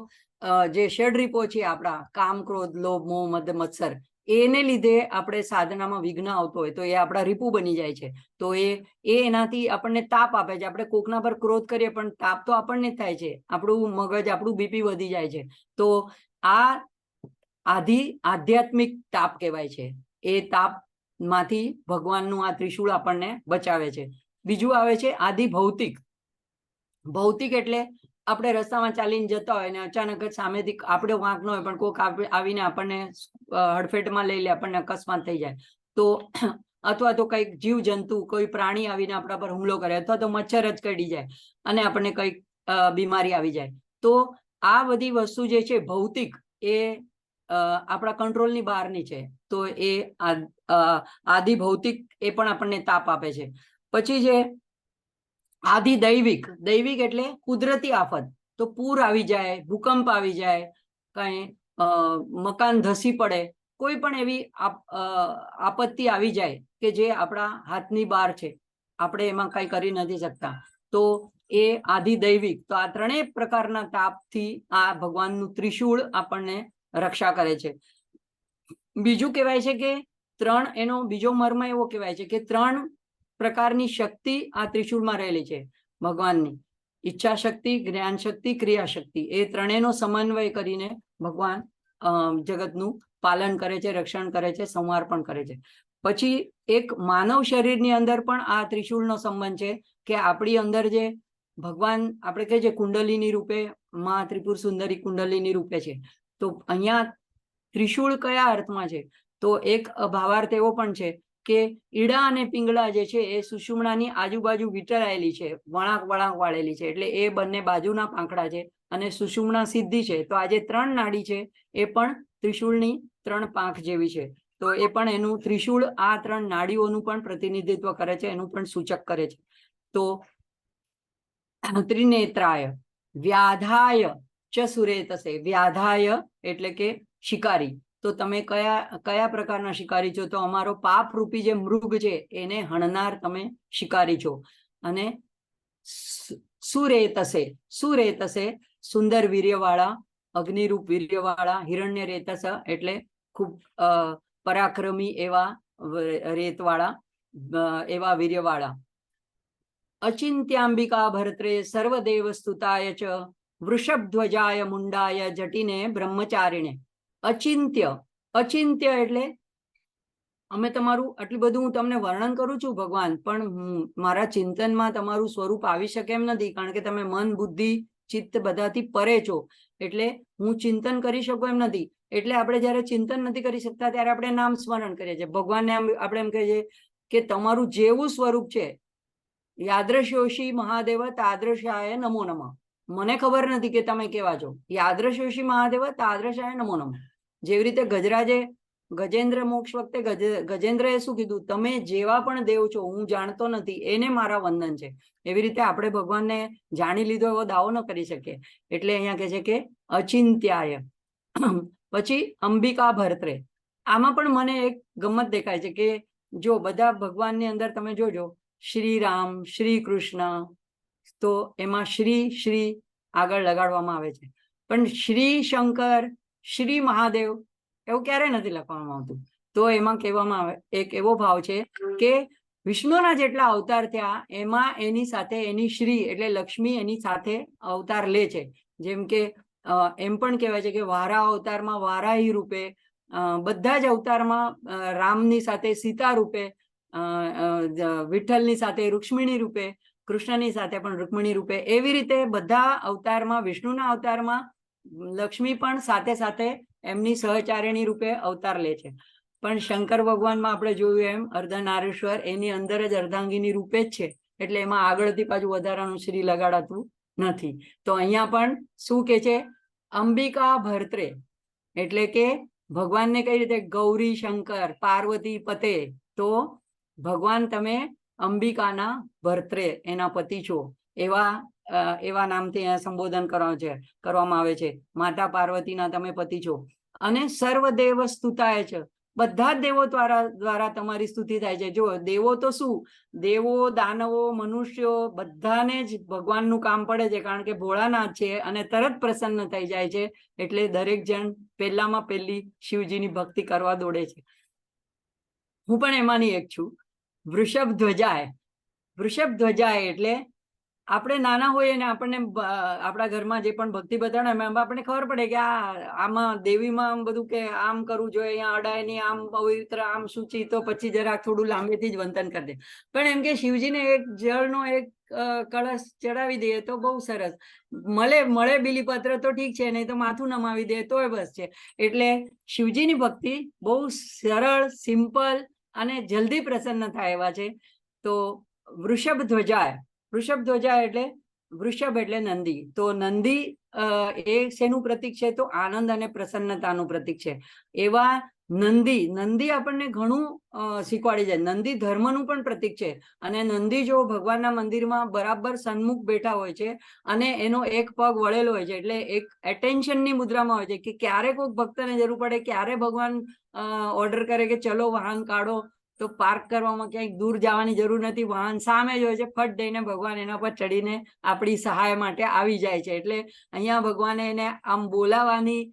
જે ષડરીપો છે આપણા કામ, ક્રોધ, લોભ, મોહ, મદ, મત્સર, એને લીધે આપણે સાધનામાં વિઘ્ન આવતો હોય તો એ આપણા રીપુ બની જાય છે. તો એનાથી આપણને તાપ આપે છે. આપણે કોકના પર ક્રોધ કરીએ પણ તાપ તો આપણને જ થાય છે, આપણું મગજ, આપણું બીપી વધી જાય છે. તો આ આધ્યાત્મિક તાપ કહેવાય છે. એ તાપ માંથી ભગવાનનું આ ત્રિશૂળ આપણને બચાવે છે. બીજું આવે છે આદિ ભૌતિક. ભૌતિક એટલે આપણે રસ્તામાં ચાલીને જતા હોય ને અચાનક જ સામેથી આપણે વાંક ન હોય પણ કોઈક આવીને આપણને હડફેટમાં લઈ લે, આપણને અકસ્માત થઈ જાય, તો અથવા તો કંઈક જીવ જંતુ, કોઈ પ્રાણી આવીને આપણા પર હુમલો કરે, અથવા તો મચ્છર જ કરડી જાય અને આપણને કંઈક બીમારી આવી જાય. તો આ બધી વસ્તુ જે છે ભૌતિક, એ આપણા કંટ્રોલની બહારની છે. તો એ આદિ ભૌતિક એ પણ આપણને તાપ આપે છે. પછી જે આદિ દૈવિક. દૈવિક એટલે કુદરતી આફત. તો પૂર આવી જાય, ભૂકંપ આવી જાય, કઈ મકાન ધસી પડે, કોઈ પણ એવી આપત્તિ આવી જાય કે જે આપણા હાથની બહાર છે, આપણે એમાં કઈ કરી નથી શકતા, તો એ આદિ દૈવિક. તો આ ત્રણેય પ્રકારના તાપથી આ ભગવાનનું ત્રિશૂળ આપણને રક્ષા કરે છે. બીજું કહેવાય છે કે એનો બીજો મર્મ એવો કહેવાય છે કે 3 પ્રકારની શક્તિ આ ત્રિશૂળમાં રહેલી છે ભગવાનની. ઈચ્છા શક્તિ, જ્ઞાન શક્તિ, ક્રિયા શક્તિ. એ ત્રણેયનો સમન્વય કરીને ભગવાન જગતનું પાલન કરે છે, રક્ષણ કરે છે, સંહાર પણ કરે છે. પછી એક માનવ શરીરની અંદર પણ આ ત્રિશૂળનો સંબંધ છે કે આપણી અંદર જે ભગવાન, આપણે કહીએ છીએ કુંડલીની રૂપે, માં ત્રિપુર સુંદરી કુંડલીની રૂપે છે. તો અહીંયા ત્રિશૂળ કયા અર્થમાં છે? તો એક ભાવાર્થ એવો પણ છે કે ઈડા અને પિંગળા જે છે એ સુષુમ્નાની આજુબાજુ વીંટળાયેલી છે, વળાંક વાળેલી છે, એટલે એ બંને બાજુના પાંખડા છે, અને સુષુમ્ના સીધી છે. તો આ જે 3 નાડી છે એ પણ ત્રિશૂળની 3 પાંખ જેવી છે. તો એ પણ એનું ત્રિશૂળ આ 3 નાડીઓનું પણ પ્રતિનિધિત્વ કરે છે, એનું પણ સૂચક કરે છે. તો ત્રિનેત્રાય વ્યાધાય ચ સુરેતસે. વ્યાધાય એટલે કે શિકારી. તો તમે કયા પ્રકારના શિકારી છો? તો અમારો પાપ રૂપી જે મૃગ છે એને હણનાર તમે શિકારી છો. અને સુરેતસે સુંદર વીર્યવાળા, અગ્નિરૂપ વીર્યવાળા, હિરણ્ય રેતસ એટલે ખૂબ પરાક્રમી એવા રેતવાળા, એવા વીર્યવાળા. અચિંત્યાંબિકા ભર્ત્રે સર્વદેવ સ્તુતાય ચ વૃષભધ્વજાય મુંડાય જટીને બ્રહ્મચારિણે. અચિંત્ય. અચિંત્ય એટલે અમે તમારું આટલું બધું હું તમને વર્ણન કરું છું ભગવાન, પણ મારા ચિંતનમાં તમારું સ્વરૂપ આવી શકે એમ નથી, કારણ કે તમે મન, બુદ્ધિ, ચિત્ત બધાથી પરે છો, એટલે હું ચિંતન કરી શકું એમ નથી. એટલે આપણે જયારે ચિંતન નથી કરી શકતા ત્યારે આપણે નામ સ્મરણ કરીએ છીએ. ભગવાનને આપણે એમ કહીએ છીએ કે તમારું જેવું સ્વરૂપ છે, યાદ્રશોષી મહાદેવ તાદ્રશાય નમો નમઃ. મને ખબર નથી કે તમે કેવા છો. યાદ્રશોષી મહાદેવ તાદ્રશાય નમો નમઃ. જેવી રીતે ગજેન્દ્ર મોક્ષ વખતે ગજેન્દ્રએ શું કીધું? તમે જેવા પણ દેવ છો, હું જાણતો નથી, એને મારા વંદન છે. એવી રીતે આપણે ભગવાનને જાણી લીધો એવો દાવો ન કરી શકીએ. એટલે અહીંયા કહે છે કે અચિંત્યાય. પછી અંબિકા ભર્ત્રે. આમાં પણ મને એક ગમત દેખાય છે કે જો બધા ભગવાનની અંદર તમે જોજો, શ્રી રામ, શ્રી કૃષ્ણ, તો એમાં શ્રી આગળ લગાડવામાં આવે છે. પણ શ્રી શંકર, શ્રી મહાદેવ એવું ક્યારેય નથી લખવામાં આવતું. તો એમાં કહેવામાં આવે, એક એવો ભાવ છે કે વિષ્ણુના જેટલા અવતાર થયા એમાં એની સાથે એની શ્રી એટલે લક્ષ્મી એની સાથે અવતાર લે છે. જેમ કે એમ પણ કહેવાય છે કે વારા અવતારમાં વારાહી રૂપે, બધા જ અવતારમાં રામની સાથે સીતા રૂપે, વિઠ્ઠલની સાથે રૂક્ષ્મિણી રૂપે, કૃષ્ણની સાથે પણ રૂક્મિણી રૂપે, એવી રીતે બધા અવતારમાં, વિષ્ણુના અવતારમાં લક્ષ્મી પણ સાથે સાથે એમની સહચારિણી રૂપે અવતાર લે છે. પણ શંકર ભગવાનમાં આપણે જોયું એમ અર્ધનારીશ્વર એની અંદર જ અર્ધાંગીની રૂપે જ છે, એટલે એમાં આગળથી પાછું વધારાનું શ્રી લગાડાતું નથી. તો અહીંયા પણ શું કે છે, અંબિકા ભર્ત્રે, એટલે કે ભગવાનને કઈ રીતે ગૌરી શંકર પાર્વતી પતે, તો ભગવાન તમે અંબિકાના ભર્ત્રે એના પતિ છો, એવા નામથી સંબોધન કરવામાં આવે છે. માતા પાર્વતીના તમે પતિ છો. અને સર્વદેવ સ્તુતાય છે, બધા જ દેવો દ્વારા તમારી સ્તુતિ થાય છે. જો દેવો તો શું, દેવો દાનવો મનુષ્યો બધાને જ ભગવાનનું કામ પડે છે, કારણ કે ભોળાનાથ છે અને તરત પ્રસન્ન થઈ જાય છે. એટલે દરેક જણ પહેલામાં પહેલી શિવજીની ભક્તિ કરવા દોડે છે. હું પણ એમાંની એક છું. વૃષભ ધ્વજાય, વૃષભ ધ્વજાય એટલે આપણે નાના હોઈએ ને આપણને આપણા ઘરમાં જે પણ ભક્તિ બતાડે એમાં આપણને ખબર પડે કે આમાં દેવીમાં આમ બધું કે આમ કરવું જોઈએ, અહીંયા અડાય નહીં, આમ પવિત્ર, આમ સૂચિ, તો પછી જરાક થોડું લાંબેથી જ વંતન કરી દે. પણ એમ કે શિવજીને એક જળનો એક કળશ ચડાવી દઈએ તો બહુ સરસ મળે બીલીપત્ર તો ઠીક છે, નહીં તો માથું નમાવી દે તોય બસ છે. એટલે શિવજીની ભક્તિ બહુ સરળ, સિમ્પલ અને જલ્દી પ્રસન્ન થાય એવા છે. તો વૃષભ ધ્વજાય, વૃષભ ધ્વજા એટલે વૃષભ એટલે નંદી. તો નંદી એ શેનું પ્રતીક છે, તો આનંદ અને પ્રસન્નતાનું પ્રતીક છે. એવા નંદી આપણને ઘણું શીખવાડી જાય. નંદી ધર્મનું પણ પ્રતીક છે. અને નંદી જો ભગવાનના મંદિરમાં બરાબર સન્મુખ બેઠા હોય છે અને એનો એક પગ વળેલો હોય છે, એટલે એક એટેન્શનની મુદ્રામાં હોય છે કે ક્યારે કોઈક ભક્તને જરૂર પડે, ક્યારે ભગવાન ઓર્ડર કરે કે ચલો વાહન કાઢો, તો પાર્ક કરવામાં ક્યાંય દૂર જવાની જરૂર નથી, વાહન સામે જ હોય છે, ફટ દઈને ભગવાન એના પર ચડીને આપણી સહાય માટે આવી જાય છે. એટલે અહીંયા ભગવાને એને આમ બોલાવાની,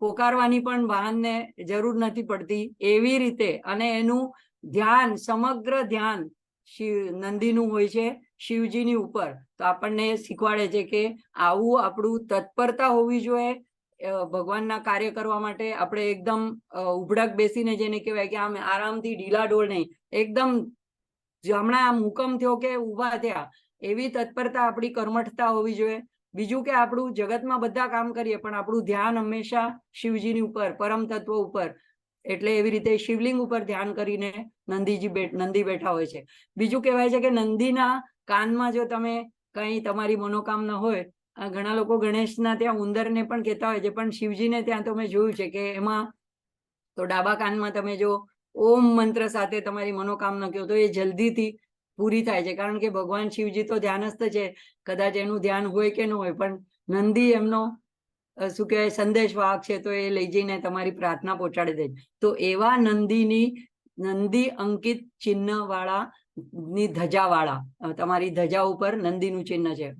પોકારવાની પણ વાહનને જરૂર નથી પડતી એવી રીતે. અને એનું ધ્યાન, સમગ્ર ધ્યાન નંદીનું હોય છે શિવજીની ઉપર. તો આપણને શીખવાડે છે કે આવું આપણું તત્પરતા હોવી જોઈએ ભગવાનના કાર્ય કરવા માટે. આપણે એકદમ ઉભડક બેસીને જેને કહેવાય કે આમ આરામથી ઢીલાઢોળ નહીં, એકદમ હમણાં આમ હુકમ થયો કે ઊભા થયા એવી તત્પરતા, આપણી કર્મઠતા હોવી જોઈએ. બીજું કે આપણું જગતમાં બધા કામ કરીએ પણ આપણું ધ્યાન હંમેશા શિવજીની ઉપર, પરમ તત્વ ઉપર. એટલે એવી રીતે શિવલિંગ ઉપર ધ્યાન કરીને નંદી બેઠા હોય છે. બીજું કહેવાય છે કે નંદીના કાનમાં જો તમે કંઈ તમારી મનોકામના હોય, ઘણા લોકો ગણેશના ત્યાં ઉંદરને પણ કહેતા હોય છે, પણ શિવજીને ત્યાં તો મેં જોયું છે કે એમાં તો ડાબા કાનમાં તમે જો ઓમ મંત્ર સાથે તમારી મનોકામના કહો તો એ જલ્દીથી પૂરી થાય છે. કારણ કે ભગવાન શિવજી તો ધ્યાનસ્થ છે, કદાચ એનું ધ્યાન હોય કે ન હોય, પણ નંદી એમનો શું કહેવાય સંદેશ વાહક છે, તો એ લઈ જઈને તમારી પ્રાર્થના પહોંચાડી દે. તો એવા નંદી અંકિત ચિહ્ન વાળા ની ધજા વાળા તમારી ધજા ઉપર નંદીનું ચિહ્ન છે.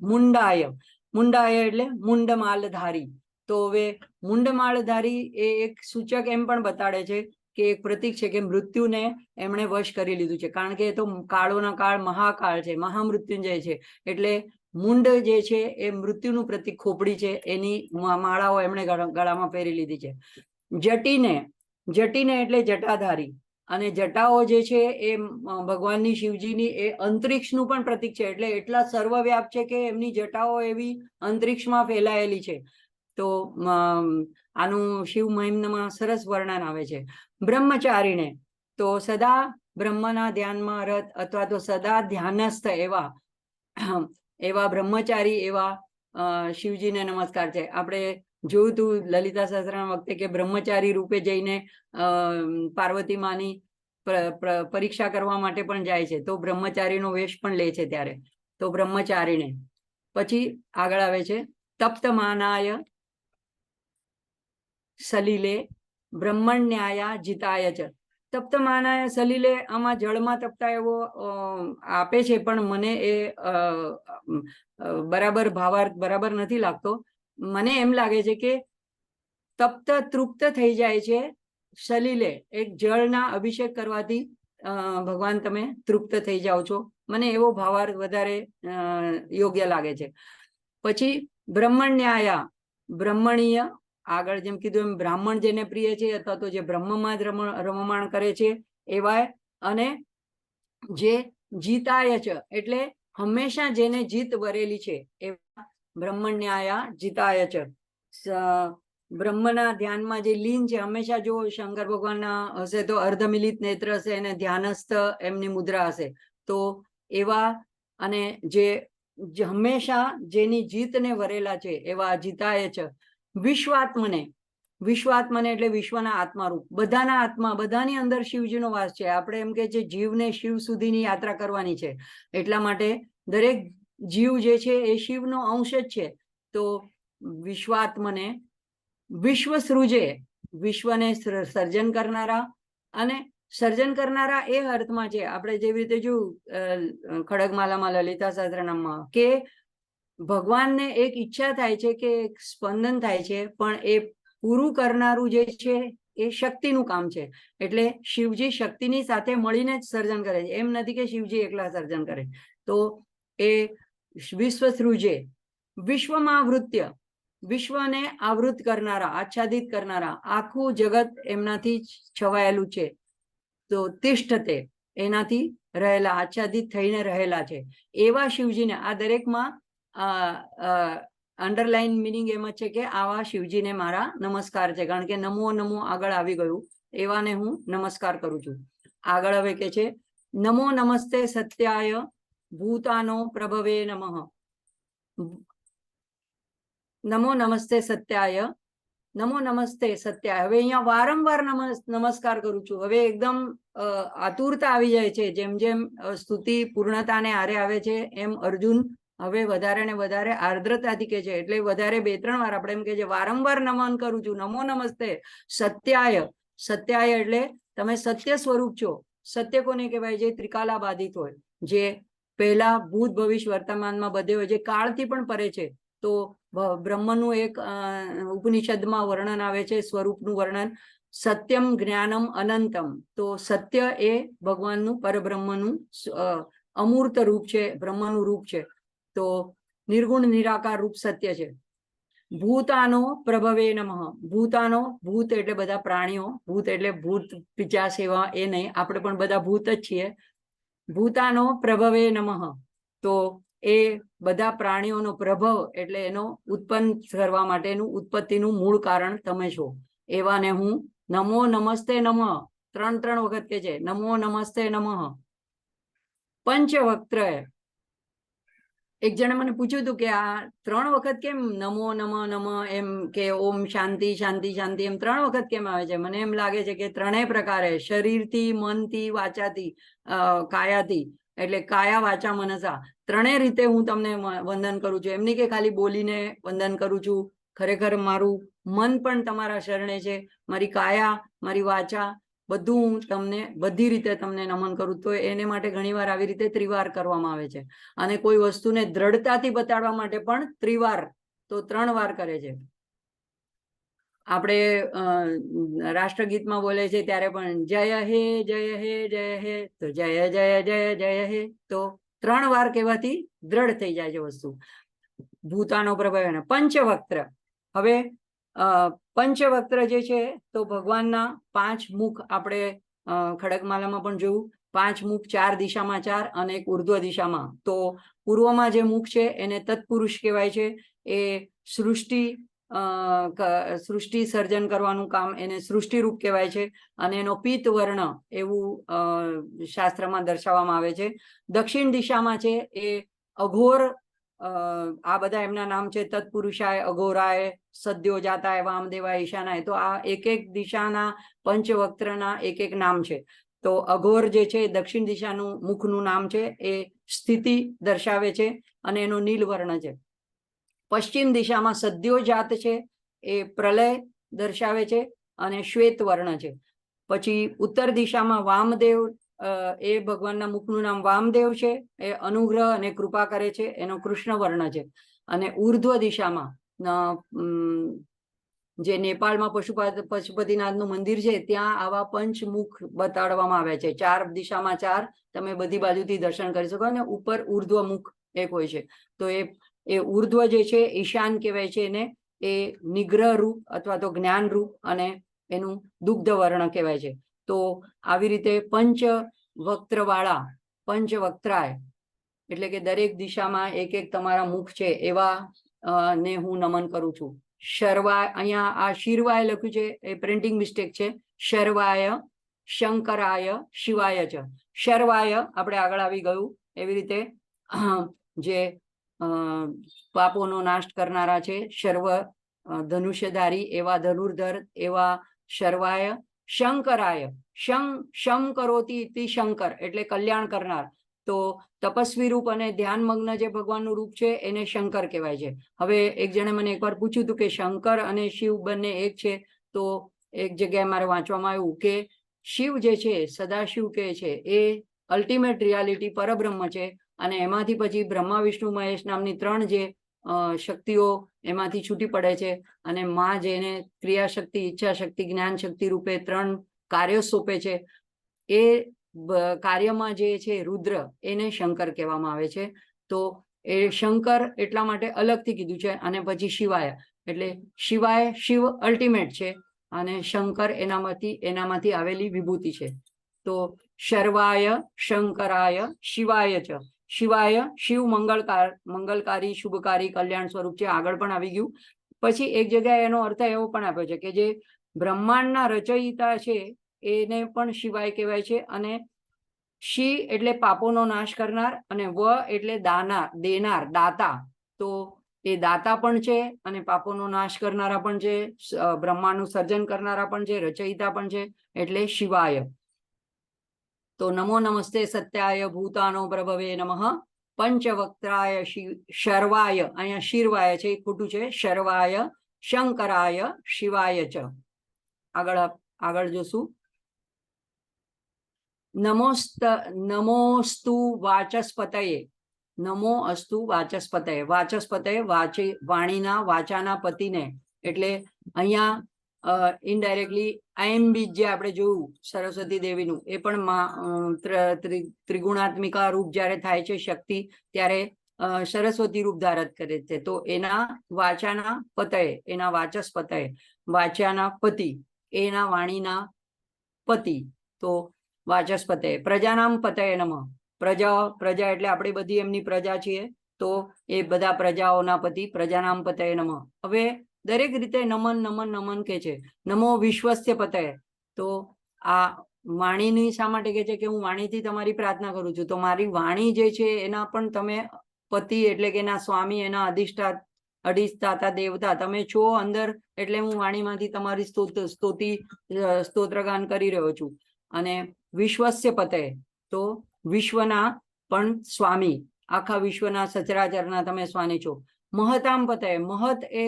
મુંડાય એટલે મુંડમાલધારી. તો હવે મુંડમાળધારી એ એક સૂચક એમ પણ બતાડે છે કે એક પ્રતીક છે કે મૃત્યુને એમણે વશ કરી લીધું છે. કારણ કે એ તો કાળોના કાળ મહાકાળ છે, મહામૃત્યુંજય છે. એટલે મુંડ જે છે એ મૃત્યુનું પ્રતીક, ખોપડી છે, એની માળાઓ એમણે ગળામાં પહેરી લીધી છે. જટીને એટલે જટાધારી. અને જટાઓ જે છે એ ભગવાનની શિવજીની એ અંતરિક્ષનું પણ પ્રતીક છે. એટલે એટલા સર્વવ્યાપ છે કે એમની જટાઓ એવી અંતરિક્ષમાં ફેલાયેલી છે. તો આનું શિવ મહિમ્નમાં સરસ વર્ણન આવે છે. બ્રહ્મચારીને તો સદા બ્રહ્મના ધ્યાનમાં રત અથવા તો સદા ધ્યાનસ્થ એવા બ્રહ્મચારી એવા શિવજીને નમસ્કાર છે. આપણે જોયું તું લલિતા સહસ્ત્રનામ વખતે કે બ્રહ્મચારી રૂપે જઈને પાર્વતી માની પરીક્ષા કરવા માટે પણ જાય છે, તો બ્રહ્મચારીનો વેશ પણ લે છે ત્યારે. તો બ્રહ્મચારીને પછી આગળ આવે છે તપ્તમાનાય સલીલે બ્રહ્મણ્યાયા જીતાય છે. તપ્તમાનાય સલીલે આમાં જળમાં તપતા એવો આપે છે, પણ મને એ બરાબર ભાવાર્થ બરાબર નથી લાગતો. મને એમ લાગે છે કે તપ્ત તૃપ્ત થઈ જાય છે સલીલે, એક જળના અભિષેક કરવાથી ભગવાન તમે તૃપ્ત થઈ જાઓ છો. મને એવો ભાવાર્થ વધારે યોગ્ય લાગે છે. પછી બ્રહ્મણ્યાયા, બ્રહ્મણીય, આગળ જેમ કીધું એમ બ્રાહ્મણ જેને પ્રિય છે અથવા તો જે બ્રહ્મમાં જ રમમાણ કરે છે એવા, અને જે જીતાય છે એટલે હંમેશા જેને જીત વરેલી છે એવા બ્રહ્મણ્યાયા જીતાય છે. બ્રહ્મના ધ્યાનમાં જે લીન છે, હંમેશા જો શંકર ભગવાનના હશે તો અર્ધમિલિત નેત્ર હશે અને ધ્યાનસ્થ એમની મુદ્રા હશે, તો એવા અને જે હંમેશા જેની જીતને વરેલા છે એવા જીતાય છે. વિશ્વાત્મને, વિશ્વાત્મને એટલે વિશ્વના આત્મારૂપ, બધાના આત્મા, બધાની અંદર શિવજીનો વાસ છે. આપણે એમ કે છે જીવને શિવ સુધીની યાત્રા કરવાની છે, એટલા માટે દરેક જીવ જે છે એ શિવનો અંશ જ છે. તો વિશ્વાત્મને, વિશ્વ સૃજે, વિશ્વને સર્જન કરનારા, અને સર્જન કરનારા એ અર્થમાં છે, આપણે જેવી રીતે જોયું ખડગમાલામાં લલિતા સહસ્ત્રનામમાં કે ભગવાનને એક ઈચ્છા થાય છે કે એક સ્પંદન થાય છે, પણ એ પૂરું કરનારું જે છે એ શક્તિનું કામ છે. એટલે શિવજી શક્તિની સાથે મળીને જ સર્જન કરે છે, એમ નથી કે શિવજી એકલા સર્જન કરે. તો એ વિશ્વ સૃજે, વિશ્વમાં વૃત્ય, વિશ્વને આવૃત કરનારા, આચ્છાદિત કરનારા, આખું જગત એમનાથી છવાયેલું છે. તો તિષ્ઠતે, એનાથી રહેલા, આચ્છાદિત થઈને રહેલા છે એવા શિવજીને, આ દરેકમાં અંડરલાઈન મિનિંગ એમ જ છે કે આવા શિવજીને મારા નમસ્કાર છે, કારણ કે નમો નમો આગળ આવી ગયું, એવાને હું નમસ્કાર કરું છું. આગળ હવે કે છે નમો નમસ્તે સત્યાય ભૂતાનો પ્રભવે નમઃ. નમો નમસ્તે સત્યાય, નમો નમસ્તે સત્યાય. હવે અહીંયા વારંવાર નમસ્કાર કરું છું. હવે એકદમ આતુરતા આવી જાય છે, જેમ જેમ સ્તુતિ પૂર્ણતાને આરે આવે છે એમ અર્જુન હવે વધારે ને વધારે આર્દ્રતાથી કે છે, એટલે વધારે 2-3 વાર આપણે એમ કે છે વારંવાર નમન કરું છું. નમો નમસ્તે સત્યાય, સત્યાય એટલે તમે સત્ય સ્વરૂપ છો. સત્ય કોને કહેવાય? જે ત્રિકાલા બાધિત હોય, જે પહેલા ભૂત ભવિષ્ય વર્તમાનમાં બધે હોય, જે કાળથી પણ પરે છે. તો બ્રહ્મનું એક ઉપનિષદમાં વર્ણન આવે છે, સ્વરૂપનું વર્ણન, સત્યમ જ્ઞાનમ અનંતમ. તો સત્ય એ ભગવાનનું, પરબ્રહ્મનું અમૂર્ત રૂપ છે, બ્રહ્મનું રૂપ છે. તો નિર્ગુણ નિરાકાર રૂપ સત્ય છે. ભૂતાનો પ્રભવે નમઃ. ભૂતાનો, ભૂત એટલે બધા પ્રાણીઓ, ભૂત એટલે ભૂત પિચાચ એવા એ નહીં, આપણે પણ બધા ભૂત જ છીએ. ભૂતાનો પ્રભવે નમઃ. તો એ બધા પ્રાણીઓનો પ્રભવ એટલે એનો ઉત્પન્ન કરવા માટેનું ઉત્પત્તિનું મૂળ કારણ તમે છો, એવાને હું નમો નમસ્તે નમઃ 3 વખત કે છે. નમો નમસ્તે નમઃ. પંચવક્ત્ર, એક જણે મને પૂછ્યું હતું કે આ 3 વખત કેમ નમો નમઃ નમઃ એમ, કે ઓમ શાંતિ શાંતિ શાંતિ એમ 3 વખત કેમ આવે છે? મને એમ લાગે છે કે 3 પ્રકારે, શરીરથી, મનથી, વાચાથી, કાયાથી, એટલે કાયા વાચા મનસા, 3 રીતે હું તમને વંદન કરું છું. એમ નહીં કે ખાલી બોલીને વંદન કરું છું, ખરેખર મારું મન પણ તમારા શરણે છે, મારી કાયા, મારી વાચા, બધું હું તમને બધી રીતે તમને નમન કરું. તો એને માટે ઘણીવાર આવી રીતે ત્રિવાર કરવામાં આવે છે. અને કોઈ વસ્તુને દ્રઢતાથી બતાડવા માટે પણ ત્રિવાર, તો 3 વાર કરે છે. આપણે રાષ્ટ્રગીતમાં બોલે છે ત્યારે પણ જય હે જય હે જય હે, તો જય જય જય જય હે, તો 3 વાર કહેવાથી દ્રઢ થઈ જાય છે વસ્તુ. ભૂતાનો પ્રભવ. પંચવક્ત્ર, હવે પંચવક્ત્ર જે છે તો ભગવાનના 5 મુખ, આપણે ખડગમાલામાં પણ જોયું, 5 મુખ, 4 દિશામાં 4 અને એક ઉર્ધ્વ દિશામાં. તો પૂર્વમાં જે મુખ છે એને તત્પુરુષ કહેવાય છે. એ સૃષ્ટિ સર્જન કરવાનું કામ, એને સૃષ્ટિરૂપ કહેવાય છે. અને એનો પીત વર્ણ એવું શાસ્ત્રમાં દર્શાવવામાં આવે છે. દક્ષિણ દિશામાં છે એ અઘોર, આ બધા એમના નામ છે, તત્પુરુષાય, અઘોરાય, સદ્યો જાતાય, વામદેવાય, ઈશાનાય. તો આ એક એક દિશાના પંચવક્ત્રના એક એક નામ છે. તો અઘોર જે છે દક્ષિણ દિશાનું મુખનું નામ છે, એ સ્થિતિ દર્શાવે છે અને એનો નીલ વર્ણ છે. પશ્ચિમ દિશામાં સદ્યો જાત છે, એ પ્રલય દર્શાવે છે અને શ્વેત વર્ણ છે. પછી ઉત્તર દિશામાં વામદેવ, એ ભગવાનના મુખનું નામ વામદેવ છે, એ અનુગ્રહ અને કૃપા કરે છે, એનો કૃષ્ણ વર્ણ છે. અને ઉર્ધ્વ દિશામાં જે નેપાળમાં પશુપતિનાથનું મંદિર છે ત્યાં આવા પંચમુખ બતાડવામાં આવ્યા છે. 4 દિશામાં 4 તમે બધી બાજુથી દર્શન કરી શકો. અને ઉપર ઉર્ધ્વ મુખ એક હોય છે. તો એ ઉર્ધ્વ જે છે ઈશાન કહેવાય છે એને. એ નિગ્રહ રૂપ અથવા તો જ્ઞાન રૂપ અને એનું દુગ્ધ વર્ણ કહેવાય છે. તો આવી રીતે પંચ વક્ત્રવાળા, પંચવક્ત્રાય એટલે કે દરેક દિશામાં એક એક તમારા મુખ છે એવા ને હું નમન કરું છું. શર્વાય, અહીંયા આ શિરવાય લખ્યું છે એ પ્રિન્ટિંગ મિસ્ટેક છે. શર્વાય શંકરાય શિવાય ચ. શર્વાય આપણે આગળ આવી ગયું. એવી રીતે જે પાપોનો નાશ કરનારા છે, સર્વ ધનુષ્યધારી એવા ધનુર્ધર એવા શર્વાય. શંકરાય, શમ કરોતિ ઇતિ શંકર એટલે કલ્યાણ કરનાર. તો તપસ્વી રૂપ અને ધ્યાનમગ્ન જે ભગવાનનું રૂપ છે એને શંકર કહેવાય છે. હવે એક જણે મને એકવાર પૂછ્યું હતું કે શંકર અને શિવ બંને એક છે. તો એક જગ્યાએ મારે વાંચવામાં આવ્યું કે શિવ જે છે, સદાશિવ કહે છે, એ અલ્ટિમેટ રિયાલિટી પરબ્રહ્મ છે. અને એમાંથી પછી બ્રહ્મા વિષ્ણુ મહેશ નામની 3 જે શક્તિઓ એમાંથી છૂટી પડે છે. અને માં જેને ક્રિયાશક્તિ, ઈચ્છા શક્તિ, જ્ઞાન શક્તિ રૂપે 3 કાર્યો સોંપે છે, એ કાર્યમાં જે છે રુદ્ર, એને શંકર કહેવામાં આવે છે. તો એ શંકર એટલા માટે અલગથી કીધું છે. અને પછી શિવાય એટલે શિવાય શિવ અલ્ટિમેટ છે અને શંકર એનામાંથી આવેલી વિભૂતિ છે. તો શર્વાય શંકરાય શિવાય ચ. શિવાય શિવ મંગલકારી, શુભકારી, કલ્યાણ સ્વરૂપ છે. આગળ પણ આવી ગયું. પછી એક જગ્યાએ એનો અર્થ એવો પણ આપ્યો છે કે જે બ્રહ્માંડના રચયિતા છે એને પણ શિવાય કહેવાય છે. અને શિ એટલે પાપોનો નાશ કરનાર અને વ એટલે દેનાર, દાતા. તો એ દાતા પણ છે અને પાપોનો નાશ કરનારા પણ છે, બ્રહ્માંડનું સર્જન કરનારા પણ છે, રચયિતા પણ છે, એટલે શિવાય. તો નમો નમસ્તે સત્યાય ભૂતાનો પ્રભવે નમઃ પંચવક્ત્રાય શર્વાય, અહીંયા શિરવાય છે, ખોટું છે, શર્વાય શંકરાય શિવાય ચ. આગળ જોશું. નમોસ્તુ વાચસ્પતયે. નમો અસ્તુ વાચસ્પતયે. વાચસ્પતયે વાણીના, વાચાના પતિને. એટલે અહીંયા ઇનડાયરેક્ટલી આઈમ બીજ જે આપણે જોયું સરસ્વતી દેવીનું, એ પણ ત્રિગુણાત્મિકા રૂપ જ્યારે થાય છે શક્તિ, ત્યારે સરસ્વતી રૂપ ધારણ કરે છે. તો એના વાચાના પતયે, એના વાચસ્પતયે, વાચાના પતિ, એના વાણીના પતિ. તો વાચસ્પતયે. પ્રજાનામ પતયે નમઃ. પ્રજા એટલે આપણે બધી એમની પ્રજા છીએ. તો એ બધા પ્રજાઓના પતિ, પ્રજાનામ પતયે નમઃ. હવે દરેક રીતે નમન નમન નમન કે છે. નમો વિશ્વસ્ય પતયે. તો આ વાણીની શા માટે કે છે કે હું વાણીથી તમારી પ્રાર્થના કરું છું. તો મારી વાણી જે છે એના પણ તમે પતિ એટલે કે એના સ્વામી, એના અધિષ્ઠાતા દેવતા તમે છો અંદર. એટલે હું વાણીમાંથી તમારી સ્તોત્રગાન કરી રહ્યો છું. અને વિશ્વસ્ય પતયે, તો વિશ્વના પણ સ્વામી, આખા વિશ્વના સચરાચરના તમે સ્વામી છો. મહતામ પતયે. મહત એ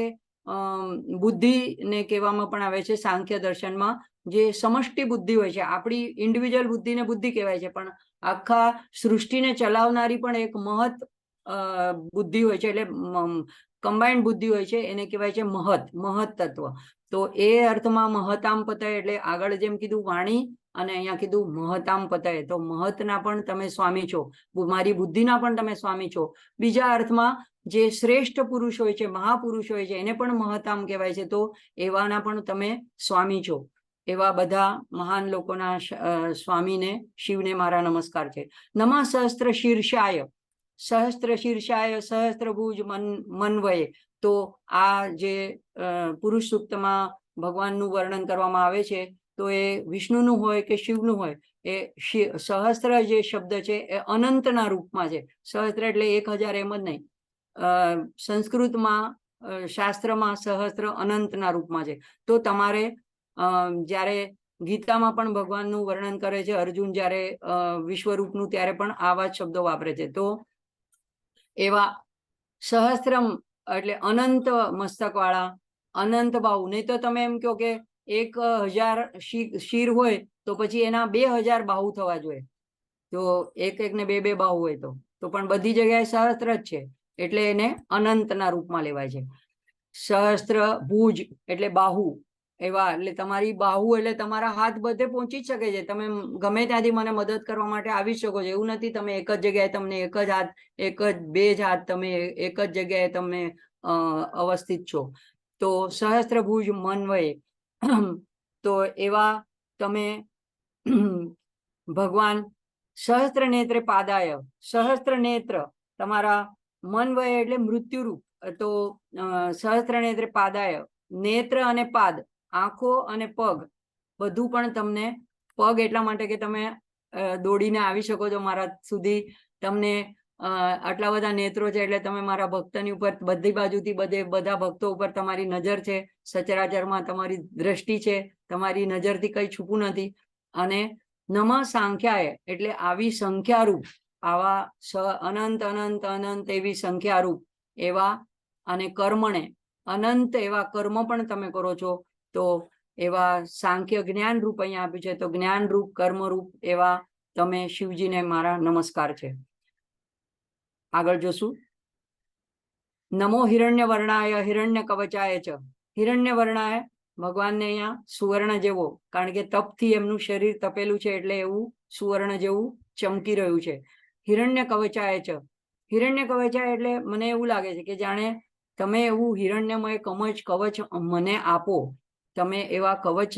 બુદ્ધિને કહેવામાં પણ આવે છે સાંખ્ય દર્શનમાં. જે સમષ્ટિ બુદ્ધિ હોય છે, આપણી ઇન્ડિવિજ્યુઅલ બુદ્ધિને બુદ્ધિ કહેવાય છે, પણ આખા સૃષ્ટિને ચલાવનારી પણ એક મહત બુદ્ધિ હોય છે. એટલે કમ્બાઇન્ડ બુદ્ધિ હોય છે, એને કહેવાય છે મહત તત્વ. તો એ અર્થમાં મહતામ પતયે એટલે આગળ જેમ કીધું વાણી, અને અહીંયા કીધું મહતામ પતયે. તો મહતના પણ તમે સ્વામી છો, મારી બુદ્ધિના પણ તમે સ્વામી છો. બીજા અર્થમાં જે શ્રેષ્ઠ પુરુષ હોય છે, મહાપુરુષ હોય છે, એને પણ મહતામ કહેવાય છે. તો એવાના પણ તમે સ્વામી છો. એવા બધા મહાન લોકોના સ્વામીને, શિવને મારા નમસ્કાર છે. નમઃ સહસ્ત્ર શીર્ષાય. સહસ્ત્ર શીર્ષાય સહસ્ત્રભુજ મન્વયે. તો આ જે પુરુષ સૂક્તમાં ભગવાનનું વર્ણન કરવામાં આવે છે, તો એ વિષ્ણુનું હોય કે શિવનું હોય, એ સહસ્ત્ર જે શબ્દ છે એ અનંતના રૂપમાં છે. સહસ્ત્ર એટલે 1000 એમ જ નહીં. સંસ્કૃતમાં શાસ્ત્રમાં સહસ્ત્ર અનંતના રૂપમાં છે. તો તમારે જ્યારે ગીતામાં પણ ભગવાનનું વર્ણન કરે છે અર્જુન, જ્યારે વિશ્વરૂપનું, ત્યારે પણ આવા જ શબ્દો વાપરે છે. તો એવા સહસ્ત્રમ એટલે અનંત મસ્તક વાળા, અનંત બાહુ. નહીં તો તમે એમ કહો કે 1000 શિર હોય તો પછી એના 2000 બાહુ થવા જોઈએ. જો એક ને બે બાહુ હોય તો પણ બધી જગ્યાએ સહસ્ત્ર જ છે એટલે એને અનંતના રૂપમાં લેવાય છે. સહસ્ત્ર ભુજ એટલે બાહુ એવા, એટલે તમારી બાહુ એટલે તમારા હાથ બધે પહોંચી જ શકે છે. તમે ગમે ત્યાંથી મને મદદ કરવા માટે આવી શકો છો. એવું નથી તમે એક જ જગ્યાએ તમને એક જ હાથ, બે જ હાથ, તમે એક જ જગ્યાએ તમે અવસ્થિત છો. તો સહસ્ત્ર ભુજ મન્વયે, તો એવા તમે ભગવાન સહસ્ત્ર નેત્રે પાદાય, સહસ્ત્ર નેત્ર તમારા મન્વય એટલે મૃત્યુરૂપ. તો સહસ્ત્ર નેત્રે પાદાય, નેત્ર અને પાદ, આંખો અને પગ, બધું પણ તમને, પગ એટલા માટે કે તમે દોડીને આવી શકો છો મારા સુધી. તમને આટલા બધા નેત્રો છે એટલે તમે મારા ભક્તની ઉપર બધી બાજુથી બધા ભક્તો ઉપર તમારી નજર છે. સચરાચરમાં તમારી દ્રષ્ટિ છે, તમારી નજરથી કઈ છૂપું નથી. અને નમ સાંખ્યાય એટલે આવી સંખ્યારૂપ, આવા અનંત અનંત અનંત એવી સંખ્યારૂપ એવા, અને કર્મણે અનંત એવા કર્મ પણ તમે કરો છો. તો એવા સાંખ્ય જ્ઞાન રૂપ અહીંયા આપ્યું છે. તો જ્ઞાન રૂપ, કર્મરૂપ એવા તમે શિવજીને મારા નમસ્કાર છે. આગળ જોશું. નમો હિરણ્ય વર્ણાય હિરણ્ય કવચાય ચ. હિરણ્ય વર્ણાય ભગવાનને અહીંયા સુવર્ણ જેવો, કારણ કે તપથી એમનું શરીર તપેલું છે એટલે એવું સુવર્ણ જેવું ચમકી રહ્યું છે. હિરણ્ય કવચાય ચ. હિરણ્ય કવચાય એટલે મને એવું લાગે છે કે જાણે તમે એવું હિરણ્યમય કવચ મને આપો, તમે એવા કવચ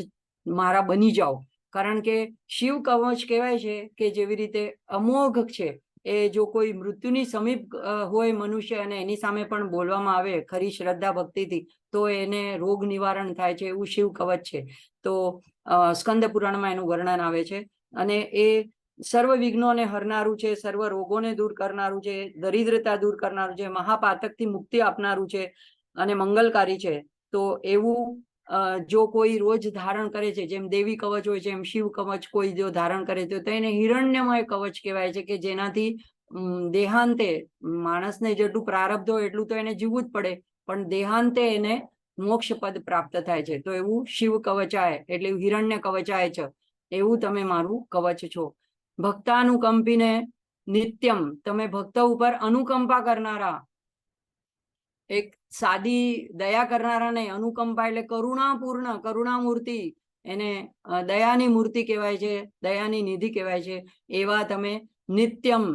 મારા બની જાઓ. કારણ કે શિવ કવચ કહેવાય છે કે જેવી રીતે અમોઘ છે. એ જો કોઈ મૃત્યુની સમીપ હોય મનુષ્ય અને એની સામે પણ બોલવામાં આવે ખરી શ્રદ્ધા ભક્તિથી, તો એને રોગ નિવારણ થાય છે. એવું શિવ કવચ છે. તો સ્કંદ પુરાણમાં એનું વર્ણન આવે છે. અને એ સર્વ વિઘ્નોને હરનારું છે, સર્વ રોગોને દૂર કરનારું છે, દરિદ્રતા દૂર કરનારું છે, મહાપાતકથી મુક્તિ આપનારું છે અને મંગલકારી છે. તો એવું જો કોઈ રોજ ધારણ કરે છે, જેમ દેવી કવચ હોય છે એમ શિવ કવચ કોઈ જો ધારણ કરે તો એને હિરણ્યમય કવચ કહેવાય છે. કે જેનાથી દેહાંતે માણસને જેટલું પ્રારબ્ધ હોય એટલું તો એને જીવવું જ પડે, પણ દેહાંતે એને મોક્ષ પદ પ્રાપ્ત થાય છે. તો એવું શિવ કવચાય એટલે હિરણ્ય કવચાય છે, એવું તમે મારું કવચ છો. ભક્તાનુકંપીને નિત્યમ, તમે ભક્ત ઉપર અનુકંપા કરનારા, એક સાદી દયા કરનારા નહીં, અનુકંપા એટલે કરુણાપૂર્ણ, કરુણામૂર્તિ, એને દયાની મૂર્તિ કહેવાય છે, દયાની નિધિ કહેવાય છે. એવા તમે નિત્યમ,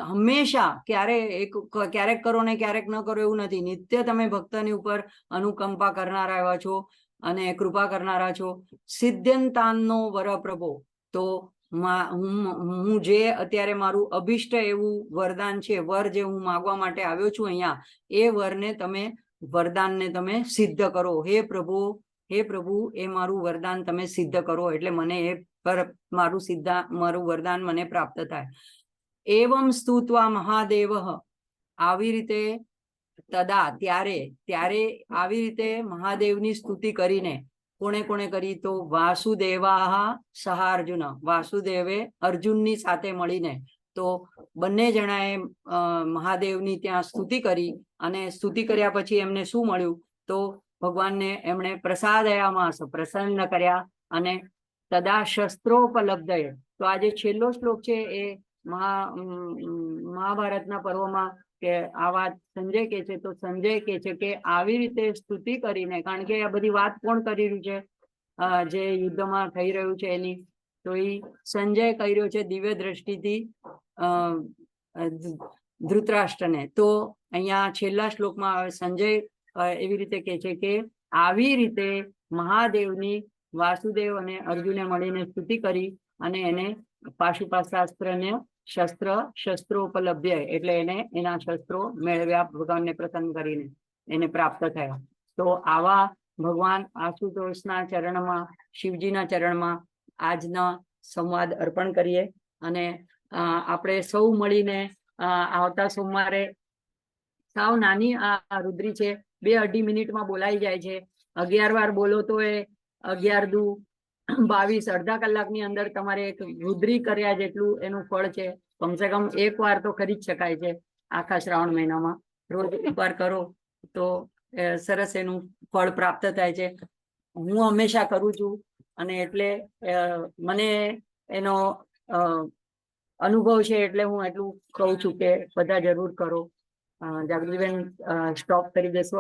હંમેશા, ક્યારેક કરો ને ક્યારેક ન કરો એવું નથી. નિત્ય તમે ભક્તની ઉપર અનુકંપા કરનારા એવા છો અને કૃપા કરનારા છો. સિદ્ધ્યંતાનનો વર પ્રભો, તો હું જે અત્યારે મારું અભિષ્ટ એવું વરદાન છે, વર જે હું માગવા માટે આવ્યો છું અહીંયા, એ વરને તમે, વરદાનને તમે સિદ્ધ કરો. હે પ્રભુ, એ મારું વરદાન તમે સિદ્ધ કરો એટલે મને એ મારું વરદાન મને પ્રાપ્ત થાય. એવમ સ્તુત્વા મહાદેવ, આવી રીતે તદા ત્યારે આવી રીતે મહાદેવની સ્તુતિ કરીને, કોણે કરી? તો વાસુદેવા સહાર્જુન, વાસુદેવે અર્જુનની સાથે મળીને, તો બંને જણાએ મહાદેવની ત્યાં સ્તુતિ કરી. અને સ્તુતિ કર્યા પછી એમને શું મળ્યું? તો ભગવાનને એમણે પ્રસાદયામાસ, પ્રસન્ન કર્યા. અને તદા શસ્ત્રોપલબ્ધય, તો આ જે છેલ્લો શ્લોક છે એ મહાભારતના પર્વમાં કે આ વાત સંજય કે છે. તો સંજય કે છે કે આવી રીતે સ્તુતિ કરીને, કારણ કે આ બધી વાત કોણ કરી રહ્યું છે? જે યુદ્ધમાં થઈ રહ્યું છે એની, તો એ સંજય કહી રહ્યો છે દિવ્ય દ્રષ્ટિથી ધૃતરાષ્ટ્રને. તો અહીંયા છેલ્લા શ્લોકમાં સંજય એવી રીતે કહે છે કે આવી રીતે મહાદેવની વાસુદેવ અને અર્જુને મળીને સ્તુતિ કરી અને એને પાશુપાશાસ્ત્રને શસ્ત્રોપલબ્ધ, એટલે એને એના શસ્ત્રો મેળવ્યા, ભગવાનને પ્રસન્ન કરીને એને પ્રાપ્ત થયા. તો આવા ભગવાન આશુતોષના ચરણમાં, શિવજીના ચરણમાં આજના સંવાદ અર્પણ કરીએ. અને આપણે સૌ મળીને આવતા સોમવારે, સાવ નાની આ રુદ્રી છે, 2-2.5 મિનિટમાં બોલાઈ જાય છે. 11 વાર બોલો તો એ 11 દુ 22, અડધા કલાકની અંદર તમારે એક રુદ્રી કર્યા જેટલું એનું ફળ છે. કમસે કમ 1 વાર તો કરી જ શકાય છે આખા શ્રાવણ મહિનામાં. રોજ 1 વાર કરો તો સરસ એનું ફળ પ્રાપ્ત થાય છે. હું હંમેશા કરું છું, અને એટલે મને એનો અનુભવ છે, એટલે હું એટલું કહું છું કે બધા જરૂર કરો. જાગૃતિબેન સ્ટોપ કરી દેશો?